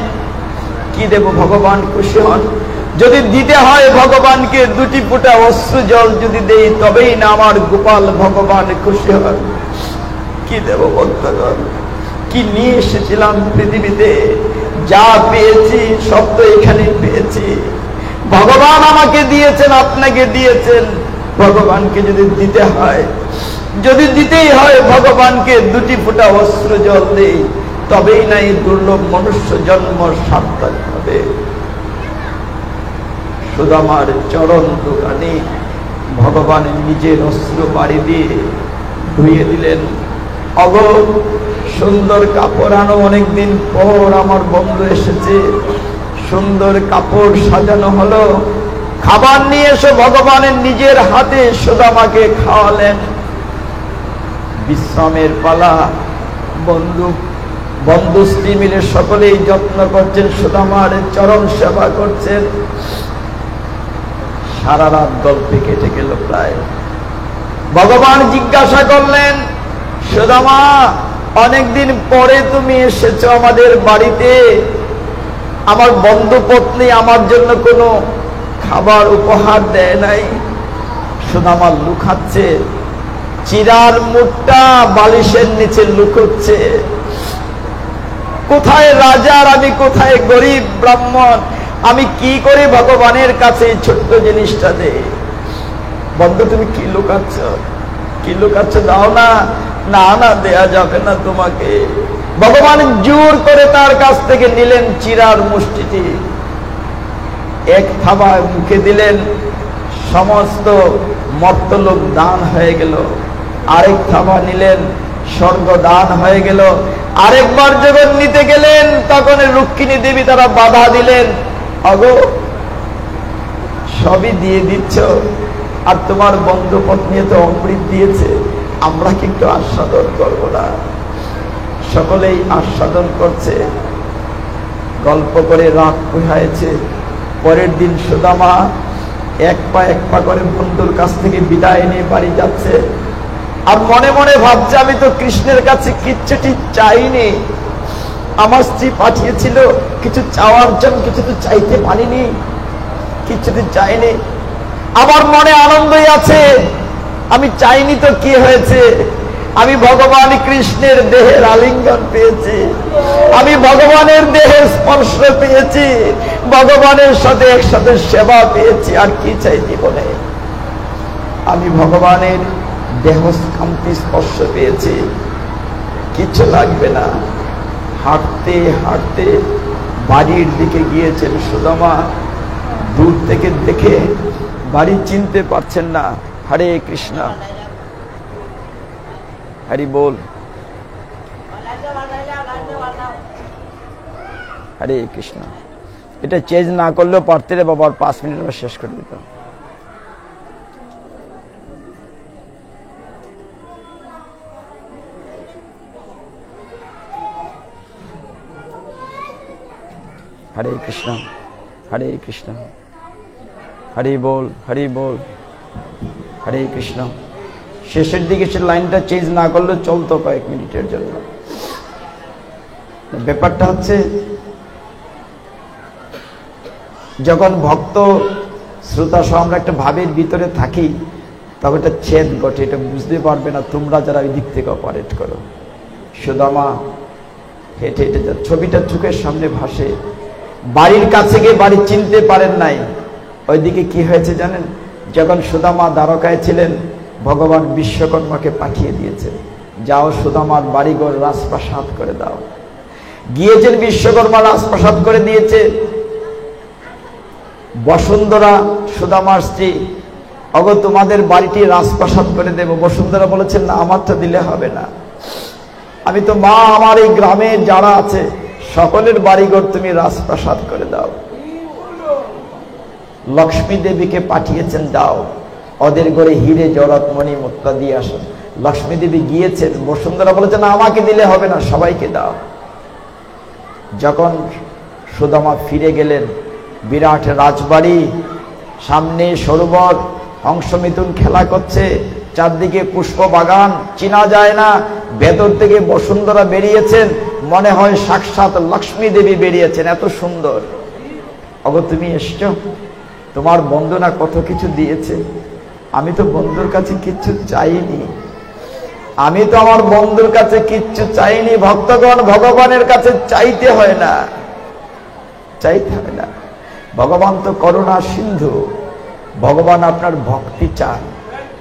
কি দেব ভগবান খুশি হন? যদি দিতে হয় ভগবানকে দুটি ফোঁটা অশ্রু জল যদি দেই, তবেই না আমার গোপাল ভগবান খুশি হন। কি দেব ভক্তগণ? কি নিয়ে এসেছিলাম পৃথিবীতে? যা পেয়েছি সব তো এখানে পেয়েছি। ভগবান আমাকে দিয়েছেন, আপনাকে দিয়েছেন। ভগবানকে যদি দিতে হয়, যদি দিতেই হয় ভগবানকে দুটি ফোঁটা অশ্রু জল দেই, তবেই না এই দুর্লভ মনুষ্য জন্ম সার্থক হবে। সুদামার চরণ দোকানে ভগবান নিজের অশ্রু বাড়ি দিয়ে ধুইয়ে দিলেন। অগ সুন্দর কাপড় আনো, অনেকদিন পর আমার বন্ধু এসেছে, সুন্দর কাপড় সাজানো হলো। খাবার নিয়ে এসে ভগবানের নিজের হাতে সুদামাকে খাওয়ালেন। বিশ্রামের পালা। বন্ধু স্ত্রী মিলে সকলেই যত্ন করছেন, সুদামার চরণ সেবা করছেন। সারা রাত গল্পে কেটে গেল প্রায়। ভগবান জিজ্ঞাসা করলেন, সুদামা অনেকদিন পরে তুমি এসেছো আমাদের বাড়িতে, আমার বন্ধু পত্নী আমার জন্য কোনো খাবার উপহার দেয় নাই। সুদামা লুকাচ্ছে, চিরার মুখটা বালিশের নিচে লুকোচ্ছে। কোথায় রাজার আমি, কোথায় গরিব ব্রাহ্মণ, আমি কি করে ভগবানের কাছে এই ছোট্ট জিনিসটা দেই? বন্ধু তুমি কি লুকাচ্ছ? কি লুকাচ্ছ? দাও না। না না, দেয়া যাবে না তোমাকে। ভগবান জোর করে তার কাছ থেকে নিলেন চিরার মুষ্টিটি, এক থাবায় মুখে দিলেন, সমস্ত মর্তলোক দান হয়ে গেল। আরেক থাবা নিলেন, স্বর্গ দান হয়ে গেল। আরেকবার যখন নিতে গেলেন তখন রুক্মিণী দেবী তারা বাধা দিলেন, অগো সবই দিয়ে দিচ্ছ, আর তোমার বন্ধু পত্নী তো অমৃত দিয়েছে, আমরা কিন্তু আস্বাদন করবো না। সকলেই আস্বাদন করছে, গল্প করে রাত পোহায়েছে। পরের দিন সুদামা এক পা করে বন্ধুর কাছ থেকে বিদায় নিয়ে বাড়ি যাচ্ছে, আর মনে মনে ভাবছে আমি তো কৃষ্ণের কাছে কিচ্ছুটি চাইনি, আমার স্ত্রী পাঠিয়েছিল কিছু চাওয়ার জন্য, কিছু তো চাইতে পারিনি, কিচ্ছুটি চাইনি। আমার মনে আনন্দই আছে, আমি চাইনি তো কি হয়েছে, আমি ভগবান কৃষ্ণের দেহের আলিঙ্গন পেয়েছি, আমি ভগবানের দেহের স্পর্শ পেয়েছি, ভগবানের সাথে একসাথে সেবা পেয়েছি, আর কি চাই জীবনে। আমি ভগবানের দেহকান্তি স্পর্শ পেয়েছি, কিছু লাগবে না। হাঁটতে হাঁটতে বাড়ির দিকে গিয়েছেন সুদামা। দূর থেকে দেখে বাড়ি চিনতে পারছেন না। হরে কৃষ্ণ, হরি বল, হরে কৃষ্ণ। এটা চেঞ্জ না করলেও পারতে রে বাবা, 5 মিনিট শেষ করে দিত। হরে কৃষ্ণ, হরে কৃষ্ণ, হরি বল, হরি বল, হরে কৃষ্ণ। শেষের দিকে সে লাইনটা চেঞ্জ না করলে চলতো কয়েক মিনিটের জন্য। ব্যাপারটা হচ্ছে, যখন ভক্ত শ্রোতা সহ আমরা একটা ভাবের ভিতরে থাকি, তখন একটা ছেদ ঘটে, এটা বুঝতে পারবে না তোমরা যারা ওই দিক থেকে অপারেট করো। সুদামা হেঁটে হেঁটে যা, ছবিটা চোখের সামনে ভাসে। বাড়ির কাছে গিয়ে বাড়ি চিনতে পারেন নাই। ওইদিকে কি হয়েছে জানেন? যখন সুদামা দ্বারকায় ছিলেন, ভগবান বিশ্বকর্মাকে পাঠিয়ে দিয়েছেন, যাও সুদামার বাড়িঘর রাজপ্রাসাদ করে দাও। গিয়েছেন, বিশ্বকর্মা রাজপ্রাসাদ করে দিয়েছে। বসুন্ধরা সুদামার স্ত্রী, অগো তোমাদের বাড়িটি রাজপ্রাসাদ করে দেব। বসুন্ধরা বলেছেন, না, আমারটা দিলে হবে না, আমি তো মা, আমার এই গ্রামে যারা আছে সকলের বাড়িঘর তুমি রাজপ্রাসাদ করে দাও। লক্ষ্মী দেবীকে পাঠিয়েছেন, যাও ওদের ঘরে হিরে জড়াত মণি মুক্তা দিয়ে আসো। লক্ষ্মী দেবী গিয়েছেন, বসুন্ধরা বলেছেন, আমাকে দিলে হবে না, সবাইকে দাও। যখন সুদামা ফিরে গেলেন, বিরাট রাজবাড়ি, সামনে সরোবর, হংসমিথুন খেলা করছে, চারদিকে পুষ্প বাগান, চিনা যায় না। ভেতর থেকে বসুন্ধরা বেরিয়েছেন, মনে হয় সাক্ষাৎ লক্ষ্মী দেবী বেরিয়েছেন, এত সুন্দর। অগো তুমি এসছো, তোমার বন্ধু না কত কিছু দিয়েছে, আমি তো বন্ধুর কাছে কিচ্ছু চাইনি, আমি তো আমার বন্ধুর কাছে কিচ্ছু চাইনি। ভক্তগণ, ভগবানের কাছে চাইতে হয় না, চাইতে হয় না। ভগবান তো করুণা সিন্ধু, ভগবান আপনার ভক্তি চান।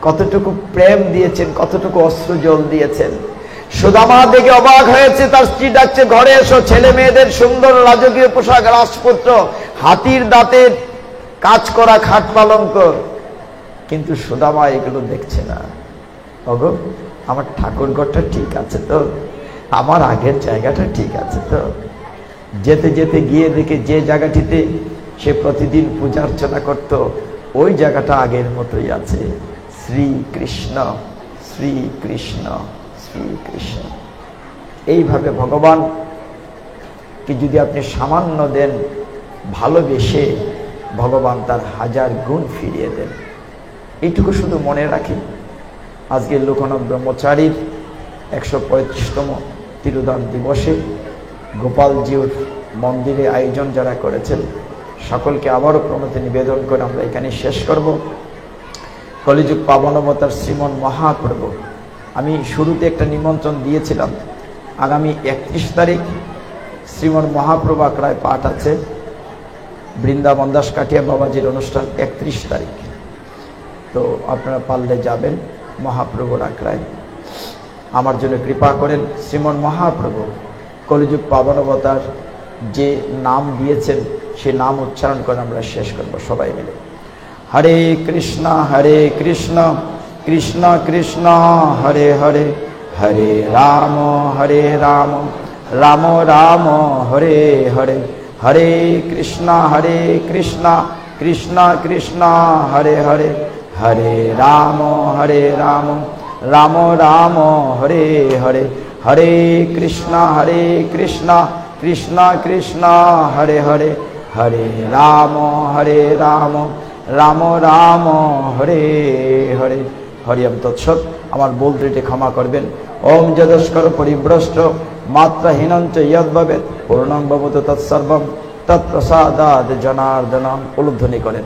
কতটুকু প্রেম দিয়েছেন, কতটুকু অশ্রু জল দিয়েছেন। সুদামা দেখে অবাক হয়েছে, তার স্ত্রী ডাকছে, ঘরে এসো। ছেলে মেয়েদের সুন্দর রাজকীয় পোশাক, রাজপুত্র, হাতির দাঁতের কাজ করা খাট পালঙ্ক, কিন্তু সুদামা এগুলো দেখছে না। ওগো, আমার ঠাকুর ঘরটা ঠিক আছে তো, আমার আগের জায়গাটা ঠিক আছে তো। যেতে যেতে গিয়ে দেখে যে জায়গাটিতে সে প্রতিদিন পূজা অর্চনা করত, ওই জায়গাটা আগের মতোই আছে। শ্রীকৃষ্ণ, শ্রীকৃষ্ণ, শ্রীকৃষ্ণ। এইভাবে ভগবানকে যদি আপনি সামান্য দেন, ভালোবেসে, ভগবান তার 1000 গুণ ফিরিয়ে দেন। এইটুকু শুধু মনে রাখি। আজকে লোকনাথ ব্রহ্মচারীর 135তম তিরোধান দিবসে গোপালজিউর মন্দিরে আয়োজন যারা করেছেন, সকলকে আবারও প্রণতি নিবেদন করে আমরা এখানে শেষ করব। কলিযুগ পাবন অবতার শ্রীমন মহাপ্রভু, আমি শুরুতে একটা নিমন্ত্রণ দিয়েছিলাম, আগামী 31 তারিখ শ্রীমন মহাপ্রভু আখড়ায় পাঠ আছে, বৃন্দাবন দাস কাঠিয়া বাবাজির অনুষ্ঠান 31 তারিখ। তো আপনারা পারলে যাবেন মহাপ্রভুর আখড়ায়। আমার জন্য কৃপা করেন। শ্রীমন মহাপ্রভু কলিযুগ পাবন অবতার যে নাম দিয়েছেন, সে নাম উচ্চারণ করে আমরা শেষ করব সবাই মিলে। হরে কৃষ্ণ, কৃষ্ণ কৃষ্ণ হরে হরে, হরে রাম রাম রাম হরে হরে, হরে কৃষ্ণ কৃষ্ণ কৃষ্ণ হরে হরে, হরে রাম রাম রাম হরে হরে, হরে কৃষ্ণ কৃষ্ণ কৃষ্ণ হরে হরে, হরে রাম রাম হরে হরে। হরি ওম তৎসৎ। আমার ভুল ত্রুটি ক্ষমা করবেন। ওম যদস্কর পরিভ্রষ্ট মাত্রাহীনঞ্চ যদ্ভবেৎ পূর্ণং ভবতু তৎসর্বং তৎপ্রসাদাৎ জনার্দনং। উলুধ্বনি করেন।